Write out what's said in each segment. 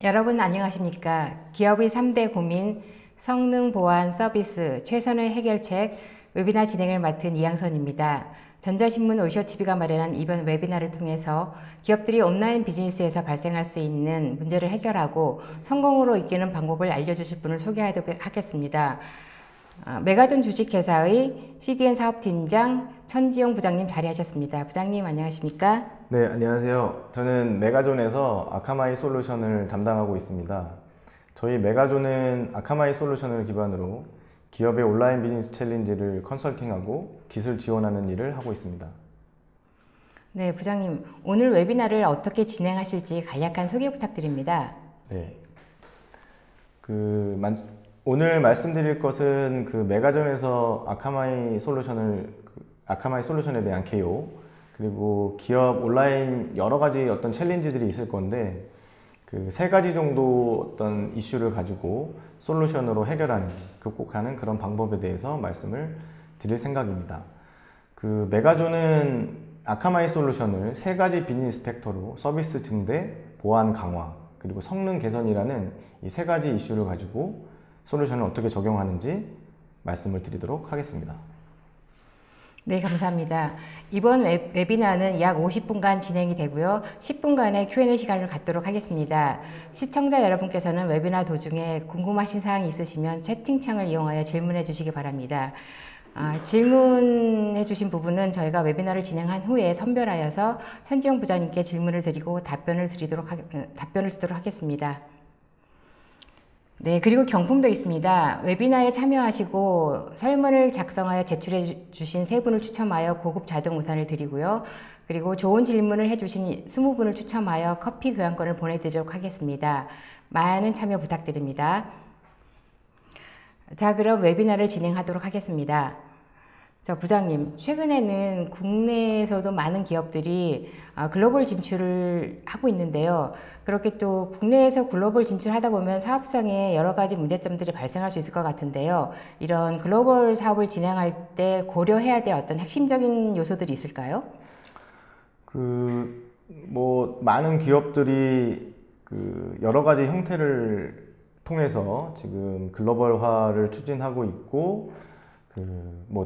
여러분 안녕하십니까? 기업의 3대 고민, 성능 보완 서비스, 최선의 해결책 웨비나 진행을 맡은 이양선입니다. 전자신문 오쇼TV가 마련한 이번 웨비나를 통해서 기업들이 온라인 비즈니스에서 발생할 수 있는 문제를 해결하고 성공으로 이끄는 방법을 알려주실 분을 소개하도록 하겠습니다. 메가존 주식회사의 CDN 사업팀장 천지용 부장님 자리하셨습니다. 부장님 안녕하십니까? 네, 안녕하세요. 저는 메가존에서 아카마이 솔루션을 담당하고 있습니다. 저희 메가존은 아카마이 솔루션을 기반으로 기업의 온라인 비즈니스 챌린지를 컨설팅하고 기술 지원하는 일을 하고 있습니다. 네, 부장님. 오늘 웨비나를 어떻게 진행하실지 간략한 소개 부탁드립니다. 네. 오늘 말씀드릴 것은 메가존에서 아카마이 솔루션에 대한 개요, 그리고 기업 온라인 여러 가지 어떤 챌린지들이 있을 건데 세 가지 정도 어떤 이슈를 가지고 솔루션으로 해결하는, 극복하는 그런 방법에 대해서 말씀을 드릴 생각입니다. 메가존은 아카마이 솔루션을 세 가지 비즈니스 팩터로 서비스 증대, 보안 강화, 그리고 성능 개선이라는 이 세 가지 이슈를 가지고 솔루션을 어떻게 적용하는지 말씀을 드리도록 하겠습니다. 네, 감사합니다. 이번 웨비나는 약 50분간 진행이 되고요. 10분간의 Q&A 시간을 갖도록 하겠습니다. 시청자 여러분께서는 웨비나 도중에 궁금하신 사항이 있으시면 채팅창을 이용하여 질문해 주시기 바랍니다. 질문해 주신 부분은 저희가 웨비나를 진행한 후에 선별하여서 천지용 부장님께 질문을 드리고 답변을 드리도록 하겠습니다. 네, 그리고 경품도 있습니다. 웨비나에 참여하시고 설문을 작성하여 제출해 주신 3분을 추첨하여 고급 자동 우산을 드리고요. 그리고 좋은 질문을 해주신 20분을 추첨하여 커피 교환권을 보내드리도록 하겠습니다. 많은 참여 부탁드립니다. 자, 그럼 웨비나를 진행하도록 하겠습니다. 부장님, 최근에는 국내에서도 많은 기업들이 글로벌 진출을 하고 있는데요. 그렇게 또 국내에서 글로벌 진출하다 보면 사업상에 여러 가지 문제점들이 발생할 수 있을 것 같은데요. 이런 글로벌 사업을 진행할 때 고려해야 될 어떤 핵심적인 요소들이 있을까요? 많은 기업들이 여러 가지 형태를 통해서 지금 글로벌화를 추진하고 있고,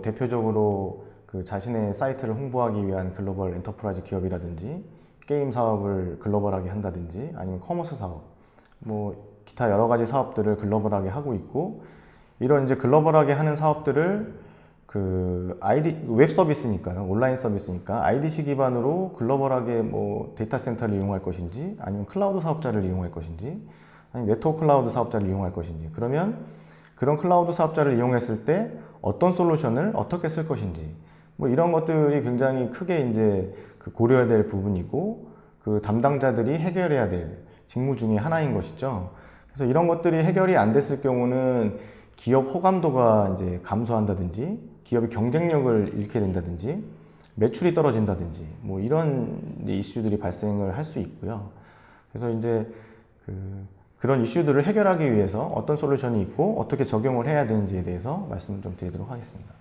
대표적으로 자신의 사이트를 홍보하기 위한 글로벌 엔터프라이즈 기업이라든지, 게임 사업을 글로벌하게 한다든지, 아니면 커머스 사업, 기타 여러 가지 사업들을 글로벌하게 하고 있고, 이런 이제 글로벌하게 하는 사업들을 웹 서비스니까요, 온라인 서비스니까 IDC 기반으로 글로벌하게 데이터 센터를 이용할 것인지, 아니면 클라우드 사업자를 이용할 것인지, 아니면 네트워크 클라우드 사업자를 이용할 것인지, 그러면 그런 클라우드 사업자를 이용했을 때 어떤 솔루션을 어떻게 쓸 것인지, 이런 것들이 굉장히 크게 이제 고려해야 될 부분이고, 담당자들이 해결해야 될 직무 중에 하나인 것이죠. 그래서 이런 것들이 해결이 안 됐을 경우는 기업 호감도가 이제 감소한다든지, 기업의 경쟁력을 잃게 된다든지, 매출이 떨어진다든지, 이런 이슈들이 발생을 할 수 있고요. 그래서 이제 그런 이슈들을 해결하기 위해서 어떤 솔루션이 있고 어떻게 적용을 해야 되는지에 대해서 말씀을 좀 드리도록 하겠습니다.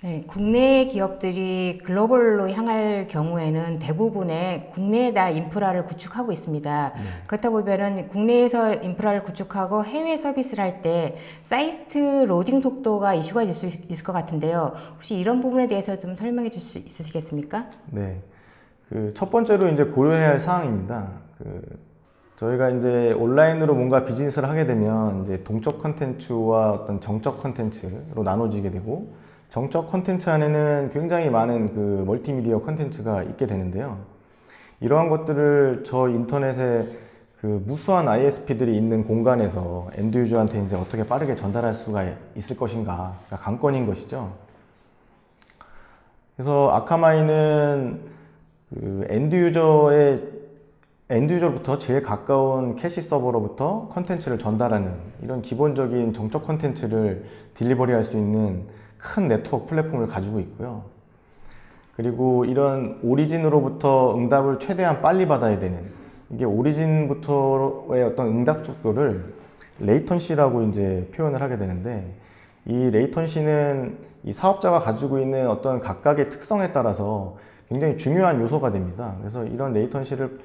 네, 국내 기업들이 글로벌로 향할 경우에는 대부분의 국내에다 인프라를 구축하고 있습니다. 네. 그렇다 보면은 국내에서 인프라를 구축하고 해외 서비스를 할 때 사이트 로딩 속도가 이슈가 될 수 있을 것 같은데요. 혹시 이런 부분에 대해서 좀 설명해 줄 수 있으시겠습니까? 네, 첫 번째로 이제 고려해야 할 사항입니다. 저희가 이제 온라인으로 뭔가 비즈니스를 하게 되면 이제 동적 컨텐츠와 어떤 정적 컨텐츠로 나눠지게 되고, 정적 컨텐츠 안에는 굉장히 많은 멀티미디어 컨텐츠가 있게 되는데요. 이러한 것들을 저 인터넷에 무수한 ISP들이 있는 공간에서 엔드 유저한테 이제 어떻게 빠르게 전달할 수가 있을 것인가가 관건인 것이죠. 그래서 아카마이는 엔드 유저로부터 제일 가까운 캐시 서버로부터 컨텐츠를 전달하는 이런 기본적인 정적 컨텐츠를 딜리버리 할 수 있는 큰 네트워크 플랫폼을 가지고 있고요. 그리고 이런 오리진으로부터 응답을 최대한 빨리 받아야 되는, 이게 오리진부터의 어떤 응답 속도를 레이턴시라고 이제 표현을 하게 되는데, 이 레이턴시는 이 사업자가 가지고 있는 어떤 각각의 특성에 따라서 굉장히 중요한 요소가 됩니다. 그래서 이런 레이턴시를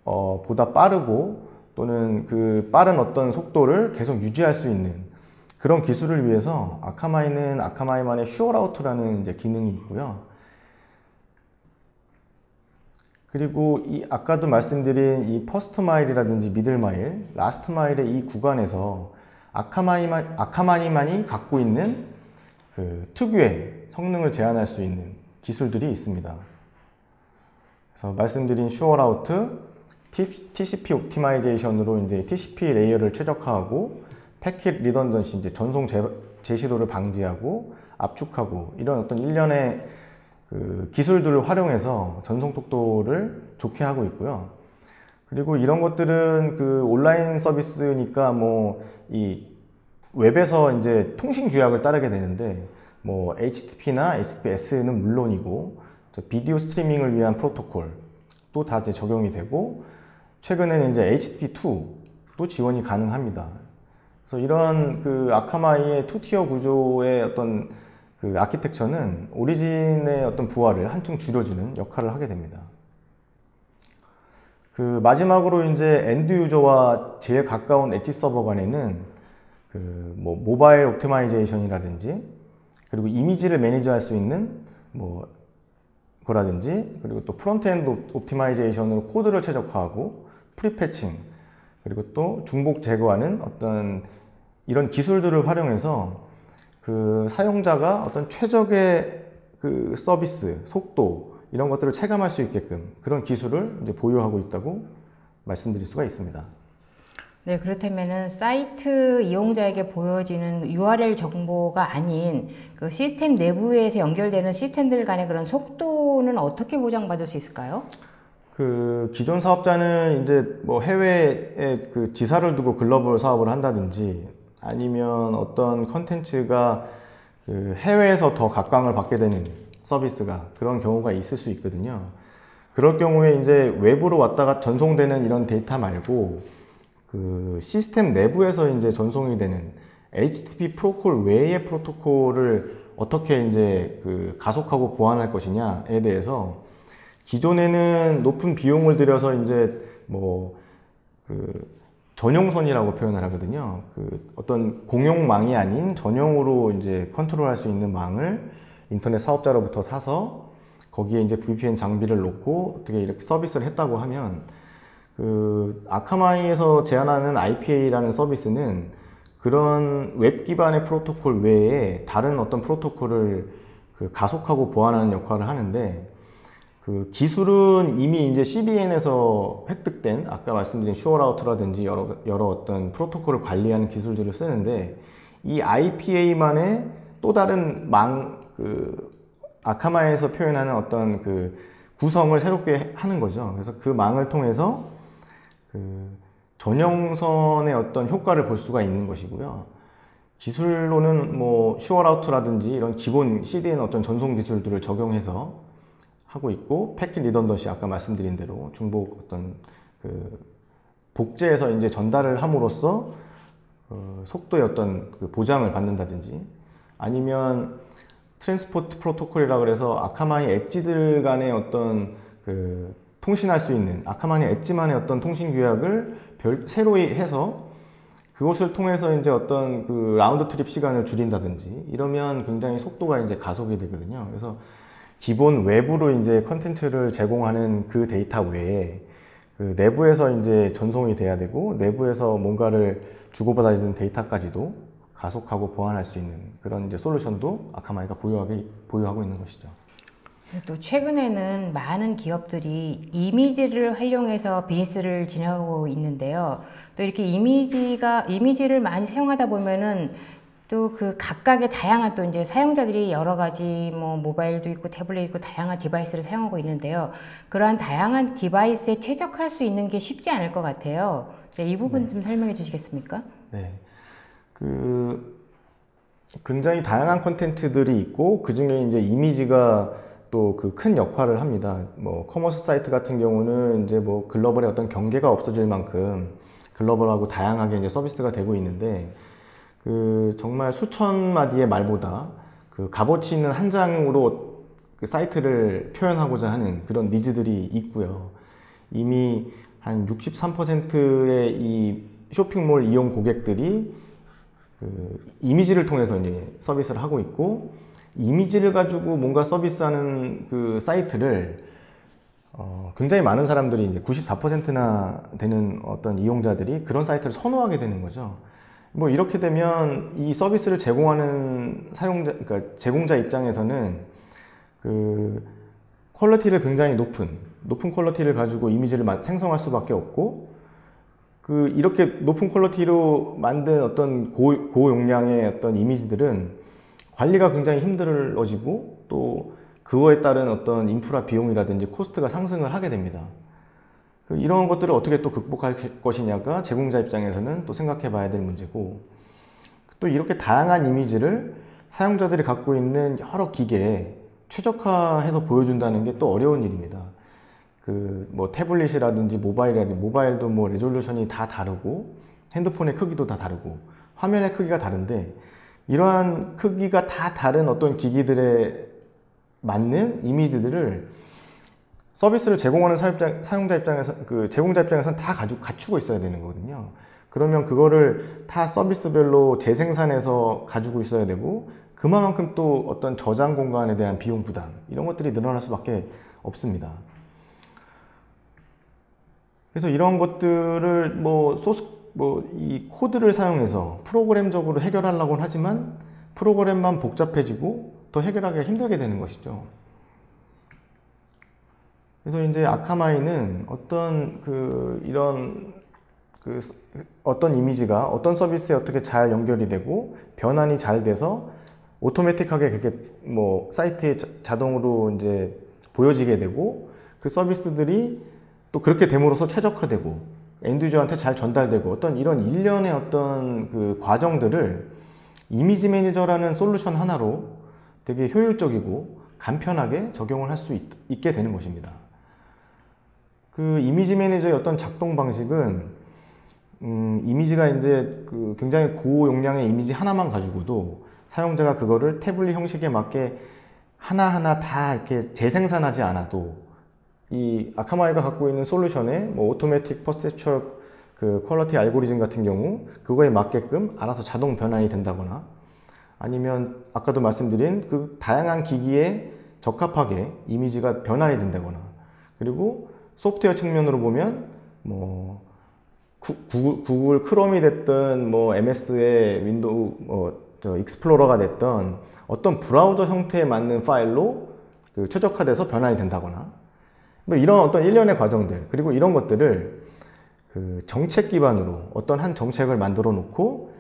보다 빠르고 또는 그 빠른 어떤 속도를 계속 유지할 수 있는 그런 기술을 위해서 아카마이는 아카마이만의 슈어라우트라는 이제 기능이 있고요. 그리고 이 아까도 말씀드린 이 퍼스트 마일이라든지 미들 마일, 라스트 마일의 이 구간에서 아카마이만이 갖고 있는 그 특유의 성능을 제한할 수 있는 기술들이 있습니다. 그래서 말씀드린 슈어라우트, TCP 옵티마이제이션으로 이제 TCP 레이어를 최적화하고 패킷 리던던시, 이제 전송 제시도를 방지하고 압축하고 이런 어떤 일련의 그 기술들을 활용해서 전송 속도를 좋게 하고 있고요. 그리고 이런 것들은 그 온라인 서비스니까 뭐 이 웹에서 이제 통신 규약을 따르게 되는데 뭐 HTTP나 HTTPS는 물론이고 비디오 스트리밍을 위한 프로토콜도 다 이제 적용이 되고 최근에는 이제 HTTP2도 지원이 가능합니다. 그래서 이런 그 아카마이의 투티어 구조의 어떤 그 아키텍처는 오리진의 어떤 부하를 한층 줄여주는 역할을 하게 됩니다. 그 마지막으로 이제 엔드 유저와 제일 가까운 엣지 서버 간에는 그 뭐 모바일 옵티마이제이션이라든지 그리고 이미지를 매니저할 수 있는 뭐 거라든지 그리고 또 프론트엔드 옵티마이제이션으로 코드를 최적화하고 프리패칭 그리고 또 중복 제거하는 어떤 이런 기술들을 활용해서 그 사용자가 어떤 최적의 그 서비스, 속도 이런 것들을 체감할 수 있게끔 그런 기술을 이제 보유하고 있다고 말씀드릴 수가 있습니다. 네, 그렇다면은 사이트 이용자에게 보여지는 URL 정보가 아닌 그 시스템 내부에서 연결되는 시스템들 간의 그런 속도는 어떻게 보장받을 수 있을까요? 그 기존 사업자는 이제 뭐 해외에 그 지사를 두고 글로벌 사업을 한다든지 아니면 어떤 컨텐츠가 그 해외에서 더 각광을 받게 되는 서비스가 그런 경우가 있을 수 있거든요. 그럴 경우에 이제 외부로 왔다가 전송되는 이런 데이터 말고 그 시스템 내부에서 이제 전송이 되는 HTTP 프로토콜 외의 프로토콜을 어떻게 이제 그 가속하고 보완할 것이냐에 대해서 기존에는 높은 비용을 들여서 이제 뭐 그 전용선이라고 표현을 하거든요. 그 어떤 공용망이 아닌 전용으로 이제 컨트롤할 수 있는 망을 인터넷 사업자로부터 사서 거기에 이제 VPN 장비를 놓고 어떻게 이렇게 서비스를 했다고 하면 그 아카마이에서 제안하는 IPA라는 서비스는 그런 웹 기반의 프로토콜 외에 다른 어떤 프로토콜을 그 가속하고 보완하는 역할을 하는데 그 기술은 이미 이제 CDN에서 획득된 아까 말씀드린 슈어라우트라든지 여러 어떤 프로토콜을 관리하는 기술들을 쓰는데 이 IPA만의 또 다른 그 아카마이에서 표현하는 어떤 그 구성을 새롭게 하는 거죠. 그래서 그 망을 통해서 그 전용선의 어떤 효과를 볼 수가 있는 것이고요. 기술로는 뭐 슈어라우트라든지 이런 기본 CDN 어떤 전송 기술들을 적용해서 하고 있고 패킷 리던던시 아까 말씀드린 대로 중복 어떤 그 복제해서 이제 전달을 함으로써 속도의 어떤 그 보장을 받는다든지 아니면 트랜스포트 프로토콜이라 그래서 아카마이 엣지들 간의 어떤 그 통신할 수 있는 아카마이 엣지만의 어떤 통신 규약을 새로이 해서 그것을 통해서 이제 어떤 그 라운드 트립 시간을 줄인다든지 이러면 굉장히 속도가 이제 가속이 되거든요. 그래서 기본 외부로 이제 컨텐츠를 제공하는 그 데이터 외에 그 내부에서 이제 전송이 돼야 되고 내부에서 뭔가를 주고받아야 되는 데이터까지도 가속하고 보완할 수 있는 그런 이제 솔루션도 아카마이가 보유하고 있는 것이죠. 또 최근에는 많은 기업들이 이미지를 활용해서 비즈니스를 진행하고 있는데요. 또 이렇게 이미지를 많이 사용하다 보면은 또 그 각각의 다양한 또 이제 사용자들이 여러 가지 뭐 모바일도 있고 태블릿 있고 다양한 디바이스를 사용하고 있는데요. 그러한 다양한 디바이스에 최적화할 수 있는 게 쉽지 않을 것 같아요. 네, 이 부분 좀 설명해 주시겠습니까? 네. 그 굉장히 다양한 콘텐츠들이 있고 그 중에 이제 이미지가 또 그 큰 역할을 합니다. 뭐 커머스 사이트 같은 경우는 이제 뭐 글로벌의 어떤 경계가 없어질 만큼 글로벌하고 다양하게 이제 서비스가 되고 있는데 그 정말 수천 마디의 말보다 그 값어치 있는 한 장으로 그 사이트를 표현하고자 하는 그런 니즈들이 있고요. 이미 한 63%의 이 쇼핑몰 이용 고객들이 그 이미지를 통해서 이제 서비스를 하고 있고, 이미지를 가지고 뭔가 서비스하는 그 사이트를 굉장히 많은 사람들이 이제 94%나 되는 어떤 이용자들이 그런 사이트를 선호하게 되는 거죠. 뭐 이렇게 되면 이 서비스를 제공하는 사용자, 그러니까 제공자 입장에서는 그 퀄리티를 굉장히 높은 퀄리티를 가지고 이미지를 생성할 수밖에 없고, 그 이렇게 높은 퀄리티로 만든 어떤 고용량의 어떤 이미지들은 관리가 굉장히 힘들어지고, 또 그거에 따른 어떤 인프라 비용이라든지 코스트가 상승을 하게 됩니다. 이런 것들을 어떻게 또 극복할 것이냐가 제공자 입장에서는 또 생각해 봐야 될 문제고, 또 이렇게 다양한 이미지를 사용자들이 갖고 있는 여러 기계에 최적화해서 보여준다는 게 또 어려운 일입니다. 그 뭐 태블릿이라든지 모바일도 뭐 레졸루션이 다 다르고, 핸드폰의 크기도 다 다르고, 화면의 크기가 다른데, 이러한 크기가 다 다른 어떤 기기들에 맞는 이미지들을 서비스를 제공하는 사용자 입장에서, 그 제공자 입장에서는 다 갖추고 있어야 되는 거거든요. 그러면 그거를 다 서비스별로 재생산해서 가지고 있어야 되고, 그만큼 또 어떤 저장 공간에 대한 비용 부담, 이런 것들이 늘어날 수밖에 없습니다. 그래서 이런 것들을 이 코드를 사용해서 프로그램적으로 해결하려고는 하지만 프로그램만 복잡해지고 더 해결하기가 힘들게 되는 것이죠. 그래서 이제 아카마이는 어떤 이미지가 어떤 서비스에 어떻게 잘 연결이 되고 변환이 잘 돼서 오토매틱하게 그게 뭐 사이트에 자동으로 이제 보여지게 되고, 그 서비스들이 또 그렇게 됨으로써 최적화되고 엔드 유저한테 잘 전달되고, 어떤 이런 일련의 어떤 그 과정들을 이미지 매니저라는 솔루션 하나로 되게 효율적이고 간편하게 적용을 할 수 있게 되는 것입니다. 그 이미지 매니저의 어떤 작동 방식은 이미지가 이제 그 굉장히 고용량의 이미지 하나만 가지고도 사용자가 그거를 태블릿 형식에 맞게 하나하나 다 이렇게 재생산하지 않아도, 이 아카마이가 갖고 있는 솔루션의 뭐 오토매틱 퍼셉추얼 그 퀄리티 알고리즘 같은 경우 그거에 맞게끔 알아서 자동 변환이 된다거나, 아니면 아까도 말씀드린 그 다양한 기기에 적합하게 이미지가 변환이 된다거나, 그리고 소프트웨어 측면으로 보면 뭐 구글 크롬이 됐든 뭐 MS의 윈도우 익스플로러가 됐던 어떤 브라우저 형태에 맞는 파일로 그 최적화돼서 변환이 된다거나, 뭐 이런 어떤 일련의 과정들, 그리고 이런 것들을 그 정책 기반으로 어떤 한 정책을 만들어 놓고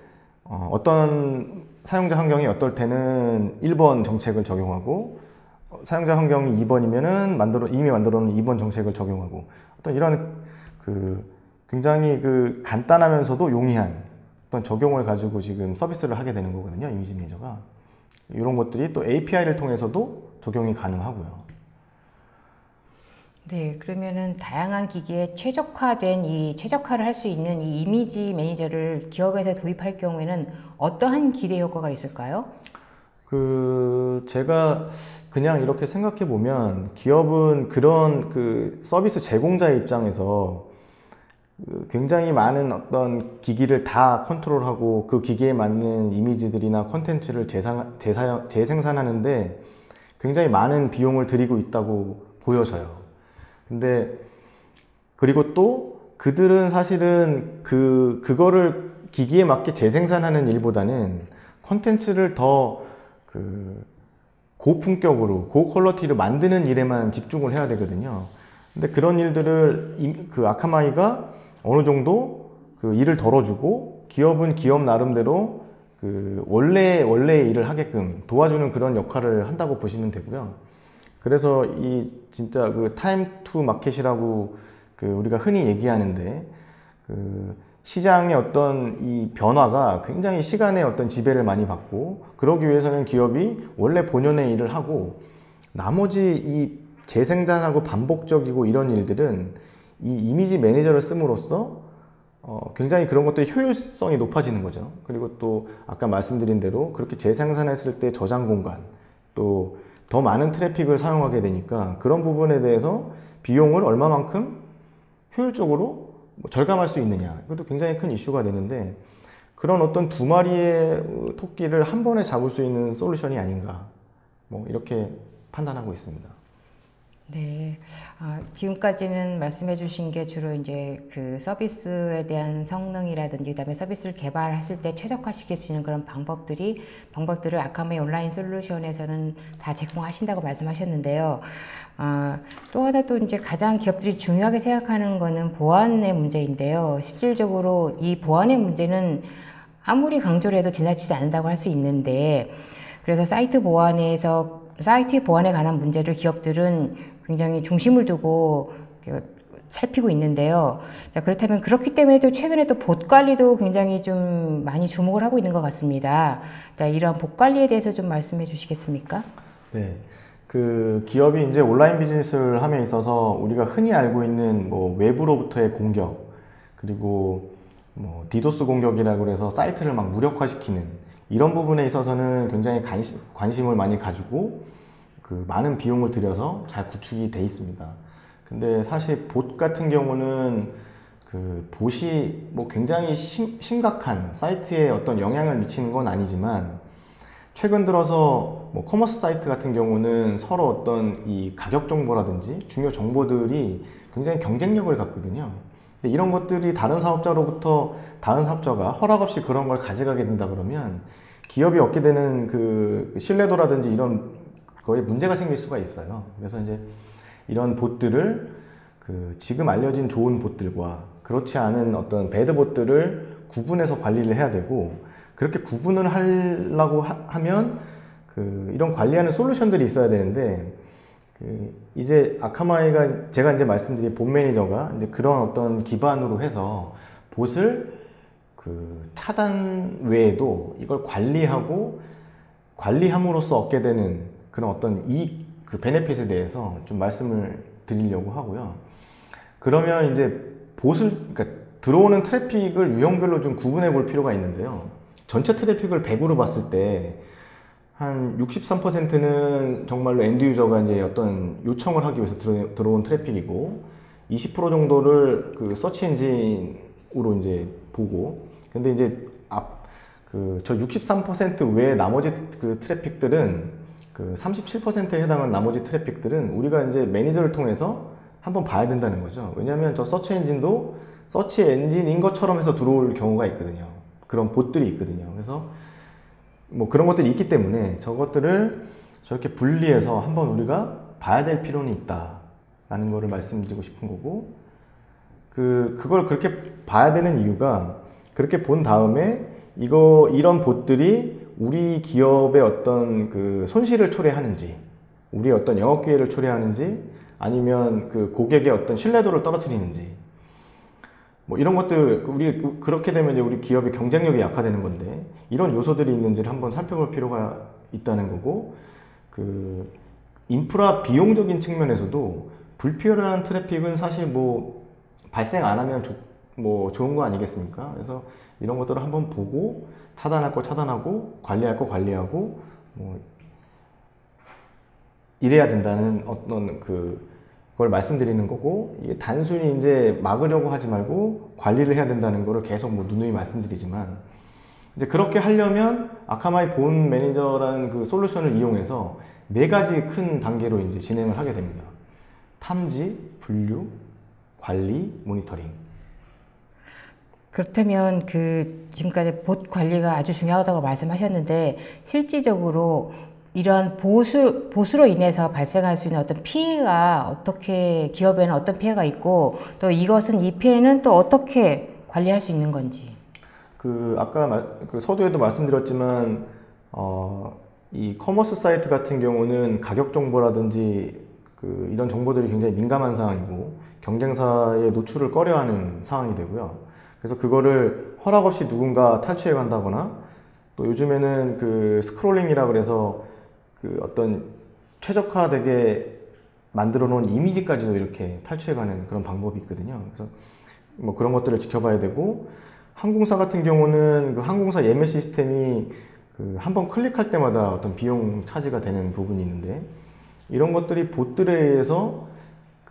어떤 사용자 환경이 어떨 때는 1번 정책을 적용하고, 사용자 환경이 2번이면은 이미 만들어 놓은 2번 정책을 적용하고, 어떤 이런 그 굉장히 그 간단하면서도 용이한 어떤 적용을 가지고 지금 서비스를 하게 되는 거거든요, 이미지 매니저가. 이런 것들이 또 API를 통해서도 적용이 가능하고요. 네, 그러면은 다양한 기기에 최적화를 할 수 있는 이 이미지 매니저를 기업에서 도입할 경우에는 어떠한 기대 효과가 있을까요? 제가 그냥 이렇게 생각해 보면, 기업은 그런 그 서비스 제공자의 입장에서 굉장히 많은 어떤 기기를 다 컨트롤하고 그 기기에 맞는 이미지들이나 콘텐츠를 재생산하는데 굉장히 많은 비용을 들이고 있다고 보여져요. 근데 그리고 또 그들은 사실은 그거를 기기에 맞게 재생산하는 일보다는 콘텐츠를 더 고품격으로 고퀄리티로 만드는 일에만 집중을 해야 되거든요. 근데 그런 일들을 그 아카마이가 어느 정도 그 일을 덜어주고, 기업은 기업 나름대로 그 원래의 일을 하게끔 도와주는 그런 역할을 한다고 보시면 되고요. 그래서 이 진짜 그 타임 투 마켓이라고 그 우리가 흔히 얘기하는데, 그 시장의 어떤 이 변화가 굉장히 시간의 어떤 지배를 많이 받고, 그러기 위해서는 기업이 원래 본연의 일을 하고, 나머지 이 재생산하고 반복적이고 이런 일들은 이 이미지 매니저를 씀으로써 굉장히 그런 것들이 효율성이 높아지는 거죠. 그리고 또 아까 말씀드린 대로 그렇게 재생산했을 때 저장 공간, 또 더 많은 트래픽을 사용하게 되니까 그런 부분에 대해서 비용을 얼마만큼 효율적으로 뭐 절감할 수 있느냐, 이것도 굉장히 큰 이슈가 되는데, 그런 어떤 두 마리의 토끼를 한 번에 잡을 수 있는 솔루션이 아닌가, 뭐 이렇게 판단하고 있습니다. 네, 지금까지는 말씀해 주신 게 주로 이제 그 서비스에 대한 성능이라든지 그다음에 서비스를 개발했을 때 최적화시킬 수 있는 그런 방법들을 아카마이 온라인 솔루션에서는 다 제공하신다고 말씀하셨는데요. 또 하나 또 이제 가장 기업들이 중요하게 생각하는 거는 보안의 문제인데요. 실질적으로 이 보안의 문제는 아무리 강조를 해도 지나치지 않는다고 할 수 있는데, 그래서 사이트 보안에 관한 문제를 기업들은 굉장히 중심을 두고 살피고 있는데요. 자, 그렇다면 그렇기 때문에 또 최근에 또 봇 관리도 굉장히 좀 많이 주목을 하고 있는 것 같습니다. 자, 이런 봇 관리에 대해서 좀 말씀해 주시겠습니까? 네. 그 기업이 이제 온라인 비즈니스를 함에 있어서 우리가 흔히 알고 있는 뭐 외부로부터의 공격, 그리고 뭐 디도스 공격이라고 해서 사이트를 막 무력화시키는 이런 부분에 있어서는 굉장히 관심을 많이 가지고 그 많은 비용을 들여서 잘 구축이 돼 있습니다. 근데 사실 봇 같은 경우는 그 봇이 뭐 굉장히 심각한 사이트에 어떤 영향을 미치는 건 아니지만, 최근 들어서 뭐 커머스 사이트 같은 경우는 서로 어떤 이 가격 정보라든지 중요 정보들이 굉장히 경쟁력을 갖거든요. 근데 이런 것들이 다른 사업자로부터 다른 사업자가 허락 없이 그런 걸 가져가게 된다 그러면 기업이 얻게 되는 그 신뢰도라든지 이런 거에 문제가 생길 수가 있어요. 그래서 이제 이런 봇들을 그 지금 알려진 좋은 봇들과 그렇지 않은 어떤 배드 봇들을 구분해서 관리를 해야 되고, 그렇게 구분을 하려고 하면 그 이런 관리하는 솔루션들이 있어야 되는데, 그 이제 아카마이가 제가 이제 말씀드린 봇 매니저가 이제 그런 어떤 기반으로 해서 봇을 그 차단 외에도 이걸 관리함으로써 얻게 되는 그런 어떤 그 베네핏에 대해서 좀 말씀을 드리려고 하고요. 그러면 이제 그러니까 들어오는 트래픽을 유형별로 좀 구분해 볼 필요가 있는데요. 전체 트래픽을 100으로 봤을 때 한 63%는 정말로 엔드 유저가 이제 어떤 요청을 하기 위해서 들어온 트래픽이고, 20% 정도를 그 서치 엔진으로 이제 보고, 근데 이제 저 63% 외에 나머지 그 트래픽들은 그 37%에 해당하는 나머지 트래픽들은 우리가 이제 매니저를 통해서 한번 봐야 된다는 거죠. 왜냐하면 저 서치 엔진도 서치 엔진인 것처럼 해서 들어올 경우가 있거든요. 그런 봇들이 있거든요. 그래서 뭐 그런 것들이 있기 때문에 저것들을 저렇게 분리해서 한번 우리가 봐야 될 필요는 있다라는 거를 말씀드리고 싶은 거고, 그걸 그렇게 봐야 되는 이유가, 그렇게 본 다음에 이런 봇들이 우리 기업의 어떤 그 손실을 초래하는지, 우리의 어떤 영업 기회를 초래하는지, 아니면 그 고객의 어떤 신뢰도를 떨어뜨리는지, 뭐 이런 것들, 그렇게 되면 이제 우리 기업의 경쟁력이 약화되는 건데, 이런 요소들이 있는지를 한번 살펴볼 필요가 있다는 거고, 그 인프라 비용적인 측면에서도 불필요한 트래픽은 사실 뭐 발생 안 하면 뭐 좋은 거 아니겠습니까? 그래서 이런 것들을 한번 보고 차단할 거 차단하고 관리할 거 관리하고 뭐 이래야 된다는 어떤 그걸 말씀드리는 거고, 이게 단순히 이제 막으려고 하지 말고 관리를 해야 된다는 거를 계속 뭐 누누이 말씀드리지만, 이제 그렇게 하려면 아카마이 본 매니저라는 그 솔루션을 이용해서 4가지 큰 단계로 이제 진행을 하게 됩니다. 탐지, 분류, 관리, 모니터링. 그렇다면 지금까지 봇 관리가 아주 중요하다고 말씀하셨는데, 실질적으로 이런 보수로 인해서 발생할 수 있는 어떤 피해가 기업에는 어떤 피해가 있고, 또 이 피해는 또 어떻게 관리할 수 있는 건지. 아까 서두에도 말씀드렸지만, 이 커머스 사이트 같은 경우는 가격 정보라든지 이런 정보들이 굉장히 민감한 상황이고, 경쟁사의 노출을 꺼려하는 상황이 되고요. 그래서 그거를 허락 없이 누군가 탈취해 간다거나, 또 요즘에는 스크롤링이라 그래서 어떤 최적화되게 만들어 놓은 이미지까지도 이렇게 탈취해가는 그런 방법이 있거든요. 그래서 뭐 그런 것들을 지켜봐야 되고, 항공사 같은 경우는 항공사 예매 시스템이 한번 클릭할 때마다 어떤 비용 차지가 되는 부분이 있는데, 이런 것들이 봇들에 의해서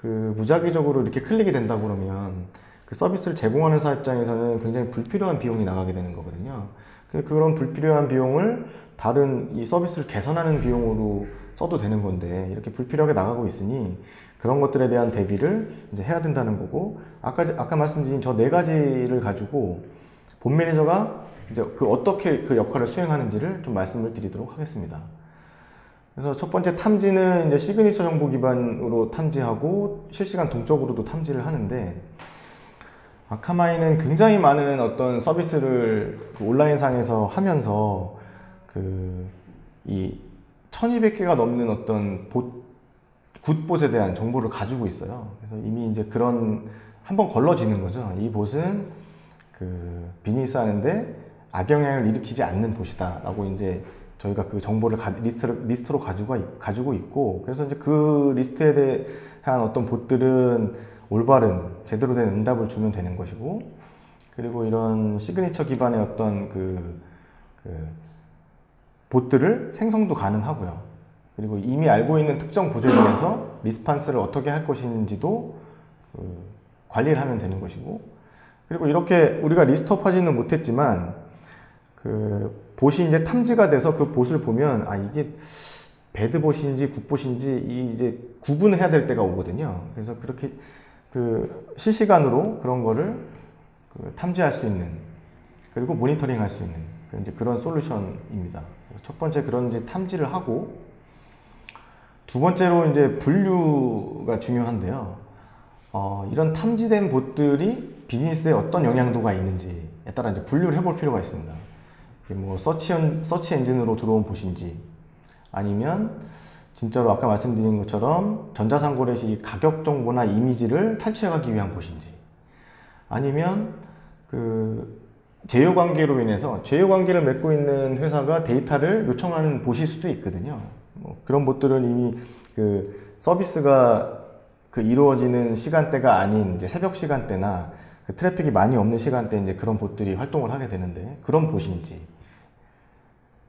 그 무작위적으로 이렇게 클릭이 된다 그러면 그 서비스를 제공하는 사업 입장에서는 굉장히 불필요한 비용이 나가게 되는 거거든요. 그런 불필요한 비용을 다른 이 서비스를 개선하는 비용으로 써도 되는 건데 이렇게 불필요하게 나가고 있으니 그런 것들에 대한 대비를 이제 해야 된다는 거고, 아까 말씀드린 저 네 가지를 가지고 본 매니저가 이제 어떻게 그 역할을 수행하는지를 좀 말씀을 드리도록 하겠습니다. 그래서 첫 번째 탐지는 이제 시그니처 정보 기반으로 탐지하고 실시간 동적으로도 탐지를 하는데, 아카마이는 굉장히 많은 어떤 서비스를 온라인상에서 하면서 이 1200개가 넘는 어떤 굿봇에 대한 정보를 가지고 있어요. 그래서 이미 이제 한번 걸러지는 거죠. 이 봇은 비즈니스 하는데 악영향을 일으키지 않는 봇이다 라고 이제 저희가 그 정보를 리스트로 가지고 있고, 그래서 이제 그 리스트에 대한 어떤 봇들은 올바른 제대로 된 응답을 주면 되는 것이고, 그리고 이런 시그니처 기반의 어떤 봇들을 생성도 가능하고요. 그리고 이미 알고 있는 특정 봇에 대해서 리스판스를 어떻게 할 것인지도 관리를 하면 되는 것이고, 그리고 이렇게 우리가 리스트업 하지는 못했지만 봇이 이제 탐지가 돼서 그 봇을 보면 이게 배드봇인지 굿봇인지 이제 구분을 해야 될 때가 오거든요. 그래서 그렇게 실시간으로 그런 거를 탐지할 수 있는, 그리고 모니터링 할 수 있는 이제 그런 솔루션입니다. 첫 번째 그런 이제 탐지를 하고, 두 번째로 이제 분류가 중요한데요. 이런 탐지된 봇들이 비즈니스에 어떤 영향도가 있는지에 따라 이제 분류를 해볼 필요가 있습니다. 뭐 서치 엔진으로 들어온 봇인지, 아니면 진짜로 아까 말씀드린 것처럼 전자상거래 시 가격 정보나 이미지를 탈취해가기 위한 봇인지, 아니면 제휴관계로 인해서 제휴관계를 맺고 있는 회사가 데이터를 요청하는 봇일 수도 있거든요. 그런 봇들은 이미 서비스가 이루어지는 시간대가 아닌 이제 새벽 시간대나 트래픽이 많이 없는 시간대에 이제 그런 봇들이 활동을 하게 되는데, 그런 봇인지.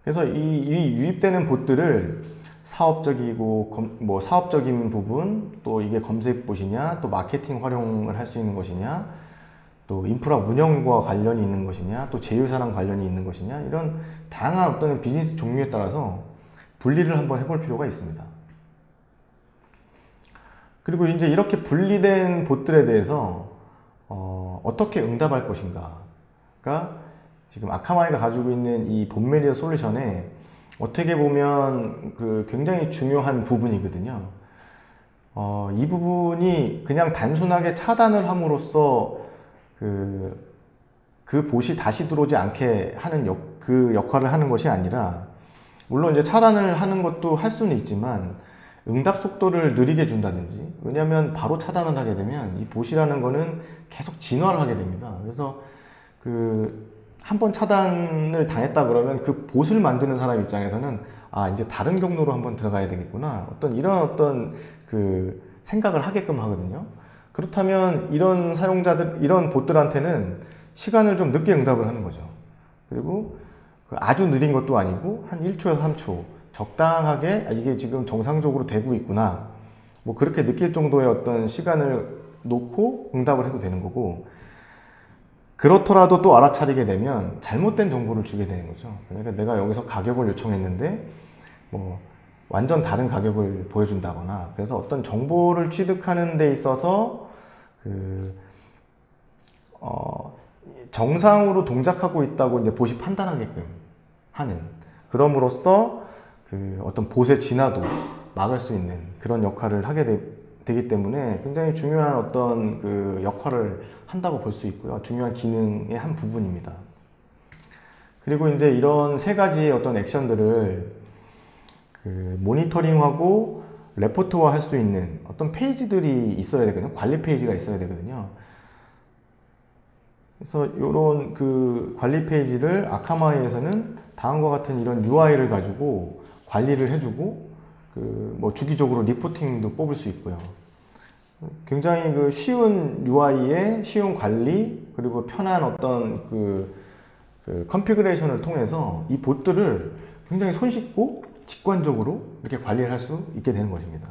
그래서 이 유입되는 봇들을 사업적이고 사업적인 부분, 또 이게 검색 봇이냐, 또 마케팅 활용을 할 수 있는 것이냐, 또 인프라 운영과 관련이 있는 것이냐, 또 제휴사랑 관련이 있는 것이냐, 이런 다양한 어떤 비즈니스 종류에 따라서 분리를 한번 해볼 필요가 있습니다. 그리고 이제 이렇게 분리된 봇들에 대해서 어떻게 응답할 것인가가 지금 아카마이가 가지고 있는 이 봇매니저 솔루션에 어떻게 보면 굉장히 중요한 부분이거든요. 이 부분이 그냥 단순하게 차단을 함으로써 그 봇이 다시 들어오지 않게 하는 그 역할을 하는 것이 아니라, 물론 이제 차단을 하는 것도 할 수는 있지만 응답 속도를 느리게 준다든지, 왜냐하면 바로 차단을 하게 되면 이 봇이라는 거는 계속 진화를 하게 됩니다. 그래서 한번 차단을 당했다 그러면 그 봇을 만드는 사람 입장에서는 이제 다른 경로로 한번 들어가야 되겠구나, 이런 생각을 하게끔 하거든요. 그렇다면 이런 사용자들, 이런 봇들한테는 시간을 좀 늦게 응답을 하는 거죠. 그리고 아주 느린 것도 아니고 한 1초에서 3초 적당하게 이게 지금 정상적으로 되고 있구나, 그렇게 느낄 정도의 어떤 시간을 놓고 응답을 해도 되는 거고, 그렇더라도 또 알아차리게 되면 잘못된 정보를 주게 되는 거죠. 그러니까 내가 여기서 가격을 요청했는데 완전 다른 가격을 보여준다거나, 그래서 어떤 정보를 취득하는 데 있어서 정상으로 동작하고 있다고 이제 봇이 판단하게끔 하는, 그럼으로써 어떤 봇의 진화도 막을 수 있는 그런 역할을 하게 되기 때문에 굉장히 중요한 어떤 역할을 한다고 볼 수 있고요. 중요한 기능의 한 부분입니다. 그리고 이제 이런 세 가지 어떤 액션들을 모니터링하고 레포트화 할 수 있는 어떤 페이지들이 있어야 되거든요. 관리 페이지가 있어야 되거든요. 그래서 이런 관리 페이지를 아카마이에서는 다음과 같은 이런 UI를 가지고 관리를 해주고 주기적으로 리포팅도 뽑을 수 있고요. 굉장히 쉬운 UI에 쉬운 관리, 그리고 편한 어떤 컨피그레이션을 통해서 이 봇들을 굉장히 손쉽고 직관적으로 이렇게 관리를 할 수 있게 되는 것입니다.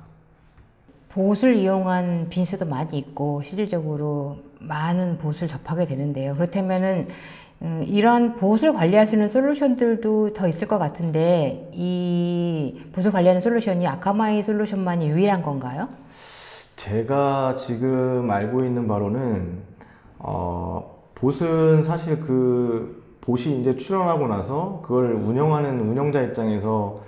봇을 이용한 빈스도 많이 있고 실질적으로 많은 봇을 접하게 되는데요. 그렇다면은 이런 봇을 관리할 수 있는 솔루션들도 더 있을 것 같은데 이 봇을 관리하는 솔루션이 아카마이 솔루션만이 유일한 건가요? 제가 지금 알고 있는 바로는 봇은 사실 그 봇이 이제 출원하고 나서 그걸 운영하는 운영자 입장에서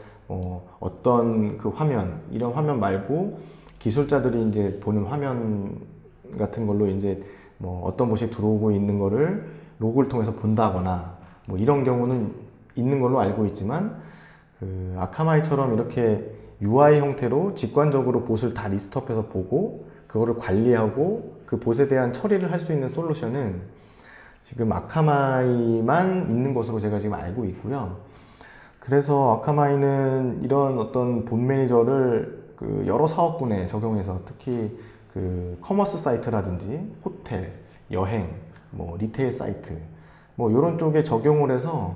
어떤 그 화면, 이런 화면 말고 기술자들이 이제 보는 화면 같은 걸로 이제 뭐 어떤 봇이 들어오고 있는 거를 로그를 통해서 본다거나 뭐 이런 경우는 있는 걸로 알고 있지만 그 아카마이처럼 이렇게 UI 형태로 직관적으로 봇을 다 리스트업해서 보고 그거를 관리하고 그 봇에 대한 처리를 할 수 있는 솔루션은 지금 아카마이만 있는 것으로 제가 지금 알고 있고요. 그래서 아카마이는 이런 어떤 봇 매니저를 그 여러 사업군에 적용해서 특히 그 커머스 사이트라든지 호텔, 여행, 뭐 리테일 사이트 뭐 이런 쪽에 적용을 해서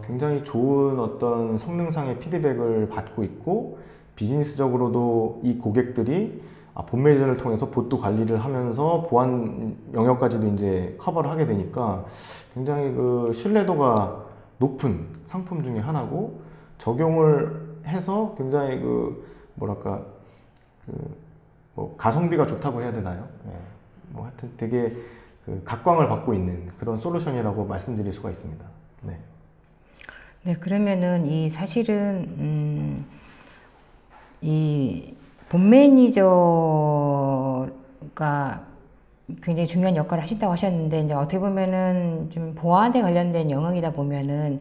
굉장히 좋은 어떤 성능상의 피드백을 받고 있고 비즈니스적으로도 이 고객들이 봇 매니저를 통해서 봇도 관리를 하면서 보안 영역까지도 이제 커버를 하게 되니까 굉장히 그 신뢰도가 높은 상품 중에 하나고 적용을 해서 굉장히 그 뭐랄까 뭐 가성비가 좋다고 해야 되나요? 예. 뭐 하여튼 되게 그 각광을 받고 있는 그런 솔루션이라고 말씀드릴 수가 있습니다. 네. 네, 그러면은 이 사실은 이 본 매니저가 굉장히 중요한 역할을 하신다고 하셨는데 이제 어떻게 보면은 좀 보안에 관련된 영역이다 보면은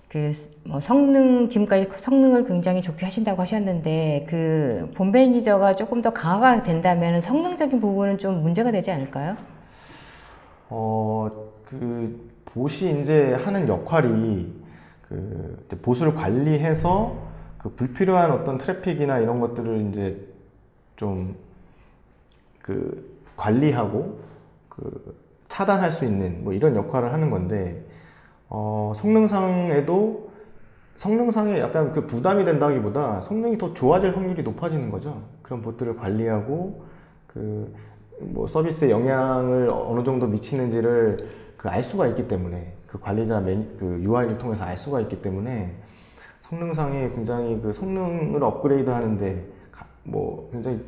그 뭐 지금까지 성능을 굉장히 좋게 하신다고 하셨는데 그 본 매니저가 조금 더 강화가 된다면 성능적인 부분은 좀 문제가 되지 않을까요? 그 봇이 이제 하는 역할이 그 이제 봇을 관리해서 그 불필요한 어떤 트래픽이나 이런 것들을 이제 좀 그 관리하고 그 차단할 수 있는 뭐 이런 역할을 하는 건데 성능상에 약간 그 부담이 된다기보다 성능이 더 좋아질 확률이 높아지는 거죠. 그런 봇들을 관리하고 그 뭐 서비스에 영향을 어느 정도 미치는지를 그 알 수가 있기 때문에 그 관리자 그 UI를 통해서 알 수가 있기 때문에 성능상에 굉장히 그 성능을 업그레이드 하는데 뭐 굉장히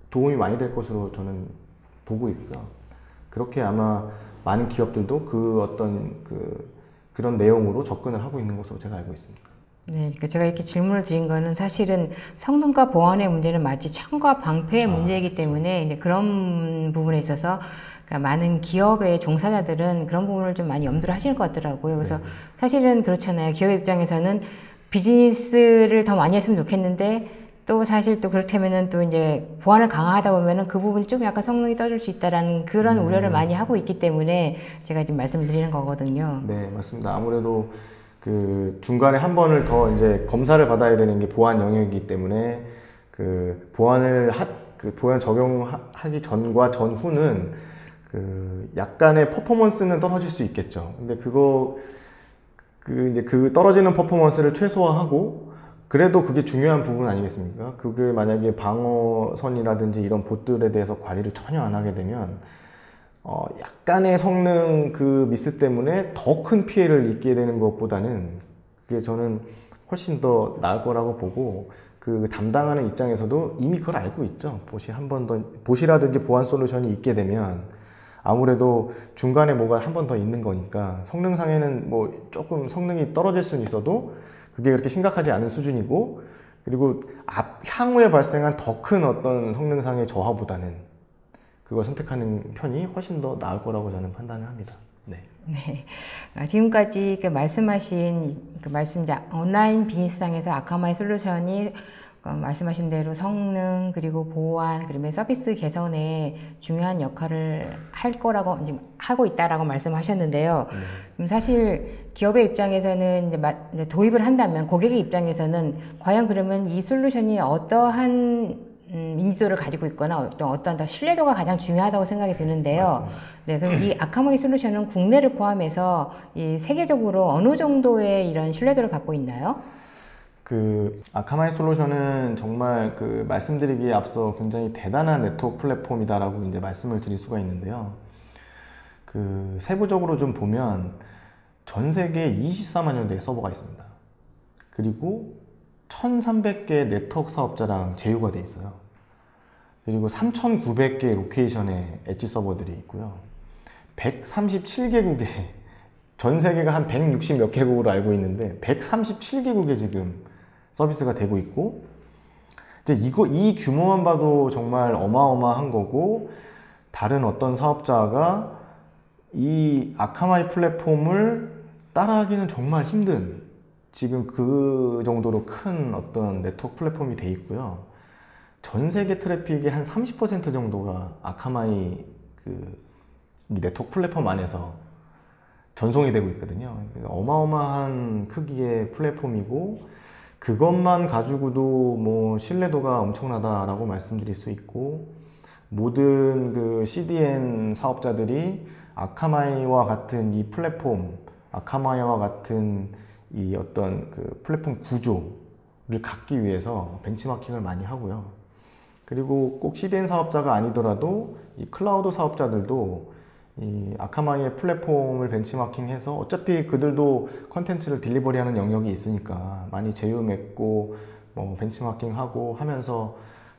도움이 많이 될 것으로 저는 보고 있고요. 그렇게 아마 많은 기업들도 그 어떤 그런 내용으로 접근을 하고 있는 것으로 제가 알고 있습니다. 네, 그러니까 제가 이렇게 질문을 드린 거는 사실은 성능과 보안의 문제는 마치 창과 방패의 문제이기 때문에 이제 그런 부분에 있어서 그러니까 많은 기업의 종사자들은 그런 부분을 좀 많이 염두를 하시는 것 같더라고요. 그래서 사실은 그렇잖아요. 기업 입장에서는 비즈니스를 더 많이 했으면 좋겠는데 또 사실 또 그렇다면은 또 이제 보안을 강화하다 보면은 그 부분이 좀 약간 성능이 떨어질 수 있다라는 그런 우려를 많이 하고 있기 때문에 제가 지금 말씀을 드리는 거거든요. 네, 맞습니다. 아무래도 그 중간에 한 번을 더 이제 검사를 받아야 되는 게 보안 영역이기 때문에 그 보안 적용하기 전과 전후는 그 약간의 퍼포먼스는 떨어질 수 있겠죠. 근데 이제 그 떨어지는 퍼포먼스를 최소화하고 그래도 그게 중요한 부분 아니겠습니까? 그게 만약에 방어선이라든지 이런 봇들에 대해서 관리를 전혀 안 하게 되면 약간의 성능 그 미스 때문에 더 큰 피해를 입게 되는 것보다는 그게 저는 훨씬 더 나을 거라고 보고 그 담당하는 입장에서도 이미 그걸 알고 있죠. 봇이라든지 보안 솔루션이 있게 되면 아무래도 중간에 뭐가 한 번 더 있는 거니까 성능상에는 뭐 조금 성능이 떨어질 수는 있어도 그게 그렇게 심각하지 않은 수준이고 그리고 향후에 발생한 더 큰 어떤 성능상의 저하보다는 그걸 선택하는 편이 훨씬 더 나을 거라고 저는 판단을 합니다. 네. 네. 지금까지 말씀하신 온라인 비즈니스상에서 아카마이 솔루션이 말씀하신 대로 성능 그리고 보안 그리고 서비스 개선에 중요한 역할을 할 거라고 이제 하고 있다라고 말씀하셨는데요. 사실 기업의 입장에서는 이제 도입을 한다면 고객의 입장에서는 과연 그러면 이 솔루션이 어떠한 인지도를 가지고 있거나 어떤 더 신뢰도가 가장 중요하다고 생각이 드는데요. 맞습니다. 네, 그럼 이 아카마이 솔루션은 국내를 포함해서 이 세계적으로 어느 정도의 이런 신뢰도를 갖고 있나요? 그 아카마이 솔루션은 정말 그 말씀드리기에 앞서 굉장히 대단한 네트워크 플랫폼이다라고 이제 말씀을 드릴 수가 있는데요. 그 세부적으로 좀 보면 전 세계에 24만여 대의 서버가 있습니다. 그리고 1,300개의 네트워크 사업자랑 제휴가 돼 있어요. 그리고 3,900개의 로케이션의 엣지 서버들이 있고요. 137개국에 전 세계가 한 160 몇 개국으로 알고 있는데 137개국에 지금 서비스가 되고 있고, 이제 이 규모만 봐도 정말 어마어마한 거고, 다른 어떤 사업자가 이 아카마이 플랫폼을 따라하기는 정말 힘든, 지금 그 정도로 큰 어떤 네트워크 플랫폼이 돼 있고요. 전 세계 트래픽의 한 30% 정도가 아카마이 이 네트워크 플랫폼 안에서 전송이 되고 있거든요. 어마어마한 크기의 플랫폼이고, 그것만 가지고도 뭐 신뢰도가 엄청나다라고 말씀드릴 수 있고, 모든 그 CDN 사업자들이 아카마이와 같은 이 플랫폼, 아카마이와 같은 이 어떤 그 플랫폼 구조를 갖기 위해서 벤치마킹을 많이 하고요. 그리고 꼭 CDN 사업자가 아니더라도 이 클라우드 사업자들도 이 아카마이의 플랫폼을 벤치마킹해서, 어차피 그들도 컨텐츠를 딜리버리하는 영역이 있으니까 많이 제휴 맺고 뭐 벤치마킹하고 하면서,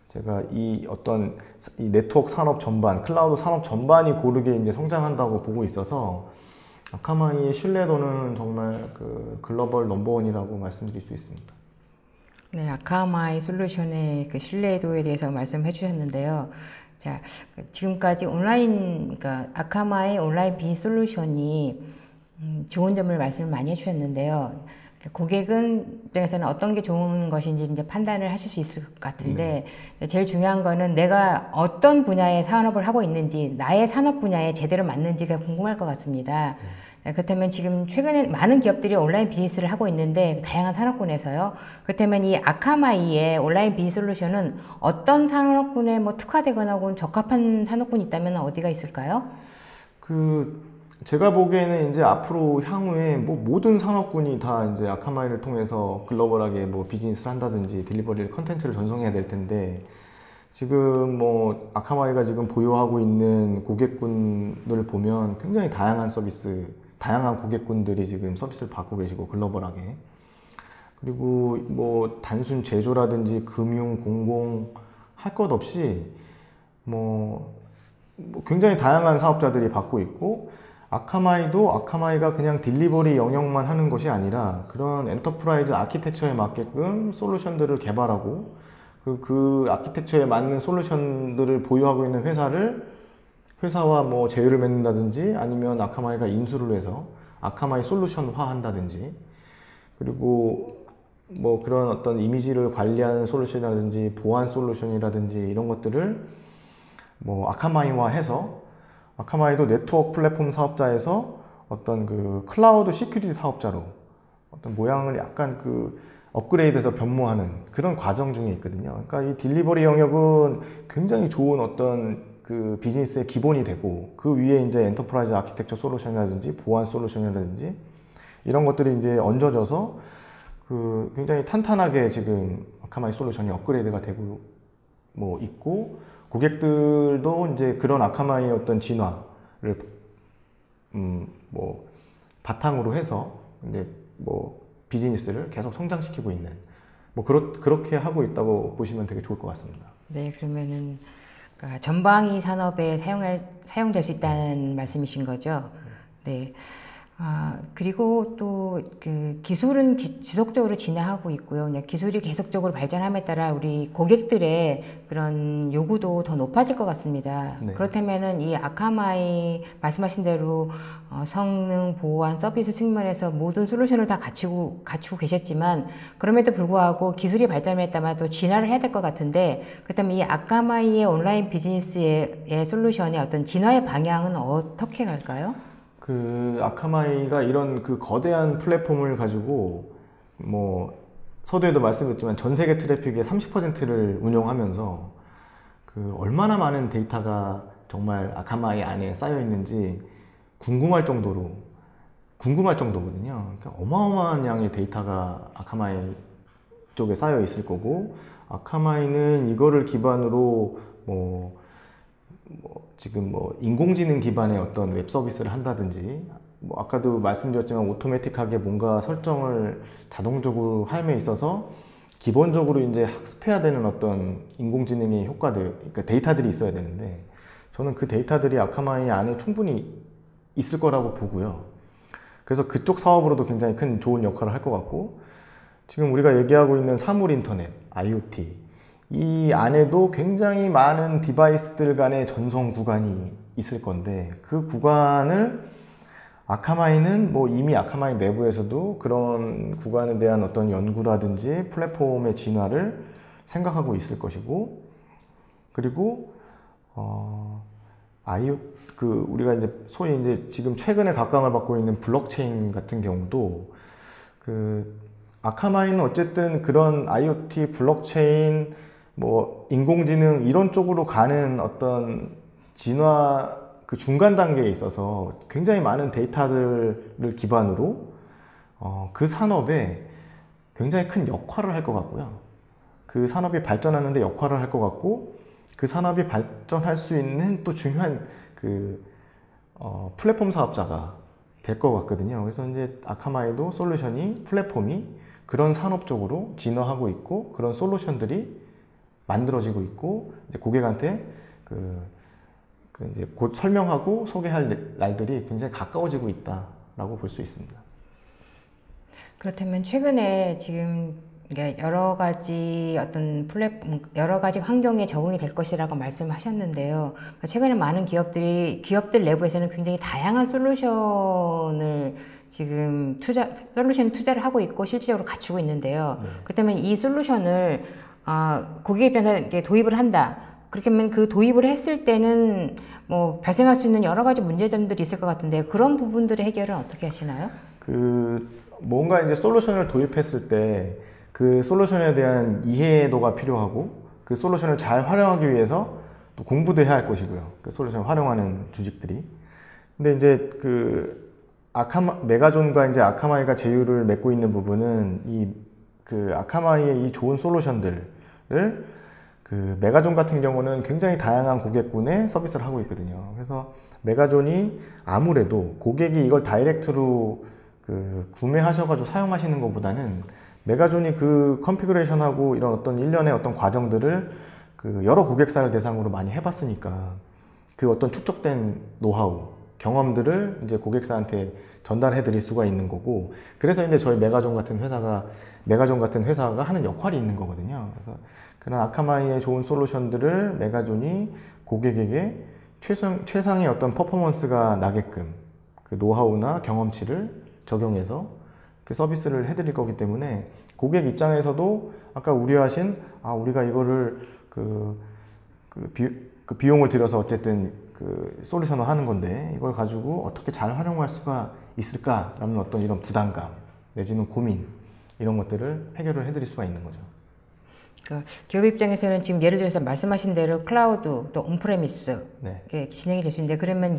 제가 이 어떤 이 네트워크 산업 전반, 클라우드 산업 전반이 고르게 이제 성장한다고 보고 있어서 아카마이의 신뢰도는 정말 그 글로벌 넘버원이라고 말씀드릴 수 있습니다. 네, 아카마이 솔루션의 그 신뢰도에 대해서 말씀해 주셨는데요. 자, 지금까지 그러니까 아카마이 온라인 비즈니스 솔루션이 좋은 점을 말씀을 많이 해주셨는데요. 고객은 입장에서는 어떤 게 좋은 것인지 이제 판단을 하실 수 있을 것 같은데, 제일 중요한 거는 내가 어떤 분야의 산업을 하고 있는지, 나의 산업 분야에 제대로 맞는지가 궁금할 것 같습니다. 그렇다면 지금 최근에 많은 기업들이 온라인 비즈니스를 하고 있는데, 다양한 산업군에서요. 그렇다면 이 아카마이의 온라인 비즈니스 솔루션은 어떤 산업군에 뭐 특화되거나 혹은 적합한 산업군이 있다면 어디가 있을까요? 제가 보기에는 이제 앞으로 향후에 뭐 모든 산업군이 다 이제 아카마이를 통해서 글로벌하게 뭐 비즈니스를 한다든지 딜리버리 컨텐츠를 전송해야 될 텐데, 지금 뭐 아카마이가 지금 보유하고 있는 고객군들을 보면 굉장히 다양한 서비스, 다양한 고객군들이 지금 서비스를 받고 계시고, 글로벌하게. 그리고 뭐 단순 제조라든지 금융, 공공 할 것 없이 뭐 굉장히 다양한 사업자들이 받고 있고, 아카마이가 그냥 딜리버리 영역만 하는 것이 아니라 그런 엔터프라이즈 아키텍처에 맞게끔 솔루션들을 개발하고, 그 아키텍처에 맞는 솔루션들을 보유하고 있는 회사와 뭐 제휴를 맺는다든지, 아니면 아카마이가 인수를 해서 아카마이 솔루션화 한다든지, 그리고 뭐 그런 어떤 이미지를 관리하는 솔루션이라든지 보안 솔루션이라든지 이런 것들을 뭐 아카마이화 해서, 아카마이도 네트워크 플랫폼 사업자에서 어떤 그 클라우드 시큐리티 사업자로 어떤 모양을 약간 그 업그레이드해서 변모하는 그런 과정 중에 있거든요. 그러니까 이 딜리버리 영역은 굉장히 좋은 어떤 그 비즈니스의 기본이 되고, 그 위에 이제 엔터프라이즈 아키텍처 솔루션이라든지 보안 솔루션이라든지 이런 것들이 이제 얹어져서 그 굉장히 탄탄하게 지금 아카마이 솔루션이 업그레이드가 되고 뭐 있고, 고객들도 이제 그런 아카마이의 어떤 진화를 뭐 바탕으로 해서 이제 뭐 비즈니스를 계속 성장시키고 있는, 뭐 그렇게 하고 있다고 보시면 되게 좋을 것 같습니다. 네, 그러면은 그러니까 전방위 산업에 사용될 수 있다는 말씀이신 거죠. 네. 그리고 또 그 기술은 지속적으로 진화하고 있고요. 그냥 기술이 계속적으로 발전함에 따라 우리 고객들의 그런 요구도 더 높아질 것 같습니다. 네. 그렇다면은 이 아카마이 말씀하신 대로 성능, 보안, 서비스 측면에서 모든 솔루션을 다 갖추고 계셨지만, 그럼에도 불구하고 기술이 발전에 따라 또 진화를 해야 될 것 같은데, 그렇다면 이 아카마이의 온라인 비즈니스의 솔루션의 어떤 진화의 방향은 어떻게 갈까요? 그 아카마이가 이런 그 거대한 플랫폼을 가지고 뭐 서두에도 말씀드렸지만 전 세계 트래픽의 30%를 운영하면서 그 얼마나 많은 데이터가 정말 아카마이 안에 쌓여 있는지 궁금할 정도거든요. 그러니까 어마어마한 양의 데이터가 아카마이 쪽에 쌓여 있을 거고, 아카마이는 이거를 기반으로 지금 인공지능 기반의 어떤 웹 서비스를 한다든지, 아까도 말씀드렸지만 오토매틱하게 뭔가 설정을 자동적으로 함에 있어서 기본적으로 이제 학습해야 되는 어떤 인공지능의 효과들, 그러니까 데이터들이 있어야 되는데, 저는 그 데이터들이 아카마이 안에 충분히 있을 거라고 보고요. 그래서 그쪽 사업으로도 굉장히 큰 좋은 역할을 할 것 같고, 지금 우리가 얘기하고 있는 사물 인터넷, IoT, 이 안에도 굉장히 많은 디바이스들 간의 전송 구간이 있을 건데, 그 구간을 아카마이는 이미 아카마이 내부에서도 그런 구간에 대한 어떤 연구라든지 플랫폼의 진화를 생각하고 있을 것이고, 그리고 우리가 이제 소위 이제 지금 최근에 각광을 받고 있는 블록체인 같은 경우도, 아카마이는 어쨌든 그런 IoT, 블록체인, 인공지능 이런 쪽으로 가는 어떤 진화 그 중간 단계에 있어서 굉장히 많은 데이터들을 기반으로 그 산업에 굉장히 큰 역할을 할 것 같고요. 그 산업이 발전하는 데 역할을 할 것 같고, 그 산업이 발전할 수 있는 또 중요한 플랫폼 사업자가 될 것 같거든요. 그래서 이제 아카마이도 솔루션이, 플랫폼이 그런 산업 쪽으로 진화하고 있고, 그런 솔루션들이 만들어지고 있고, 이제 고객한테 이제 곧 설명하고 소개할 날들이 굉장히 가까워지고 있다라고 볼 수 있습니다. 그렇다면 최근에 지금 여러 가지 어떤 플랫폼, 여러 가지 환경에 적응이 될 것이라고 말씀하셨는데요. 최근에 많은 기업들 내부에서는 굉장히 다양한 솔루션을 지금 투자를 하고 있고 실질적으로 갖추고 있는데요. 그렇다면 이 솔루션을 고객 입장에서 도입을 한다. 그렇게 하면 그 도입을 했을 때는 발생할 수 있는 여러 가지 문제점들이 있을 것 같은데, 그런 부분들의 해결은 어떻게 하시나요? 뭔가 이제 솔루션을 도입했을 때 그 솔루션에 대한 이해도가 필요하고, 그 솔루션을 잘 활용하기 위해서 또 공부도 해야 할 것이고요. 그 솔루션을 활용하는 조직들이. 근데 이제 메가존과 이제 아카마이가 제휴를 맺고 있는 부분은 아카마이의 이 좋은 솔루션들을 메가존 같은 경우는 굉장히 다양한 고객군에 서비스를 하고 있거든요. 그래서 메가존이 아무래도 고객이 이걸 다이렉트로 구매하셔가지고 사용하시는 것보다는 메가존이 그 컨피그레이션하고 이런 어떤 일련의 어떤 과정들을 여러 고객사를 대상으로 많이 해봤으니까 그 어떤 축적된 노하우, 경험들을 이제 고객사한테 전달해 드릴 수가 있는 거고, 그래서 이제 저희 메가존 같은 회사가 하는 역할이 있는 거거든요. 그래서 그런 아카마이의 좋은 솔루션들을 메가존이 고객에게 최상의 어떤 퍼포먼스가 나게끔 그 노하우나 경험치를 적용해서 그 서비스를 해드릴 거기 때문에, 고객 입장에서도 아까 우려하신 우리가 이거를 비용을 들여서 어쨌든 솔루션을 하는 건데 이걸 가지고 어떻게 잘 활용할 수가 있을까라는 어떤 이런 부담감 내지는 고민, 이런 것들을 해결을 해드릴 수가 있는 거죠. 기업 입장에서는 지금 예를 들어서 말씀하신 대로 클라우드 또 온프레미스 진행이 될 수 있는데, 그러면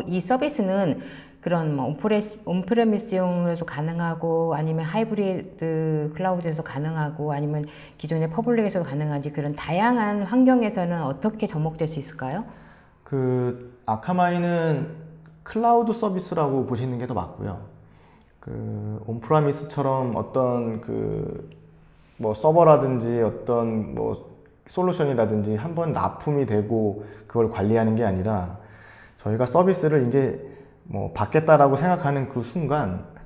이 서비스는 그런 온프레미스용으로도 가능하고, 아니면 하이브리드 클라우드에서 가능하고, 아니면 기존의 퍼블릭에서도 가능한지, 그런 다양한 환경에서는 어떻게 접목될 수 있을까요? 아카마이는 클라우드 서비스라고 보시는 게 더 맞고요. 온프레미스처럼 어떤 서버라든지 어떤 솔루션이라든지 한번 납품이 되고 그걸 관리하는 게 아니라, 저희가 서비스를 이제 받겠다라고 생각하는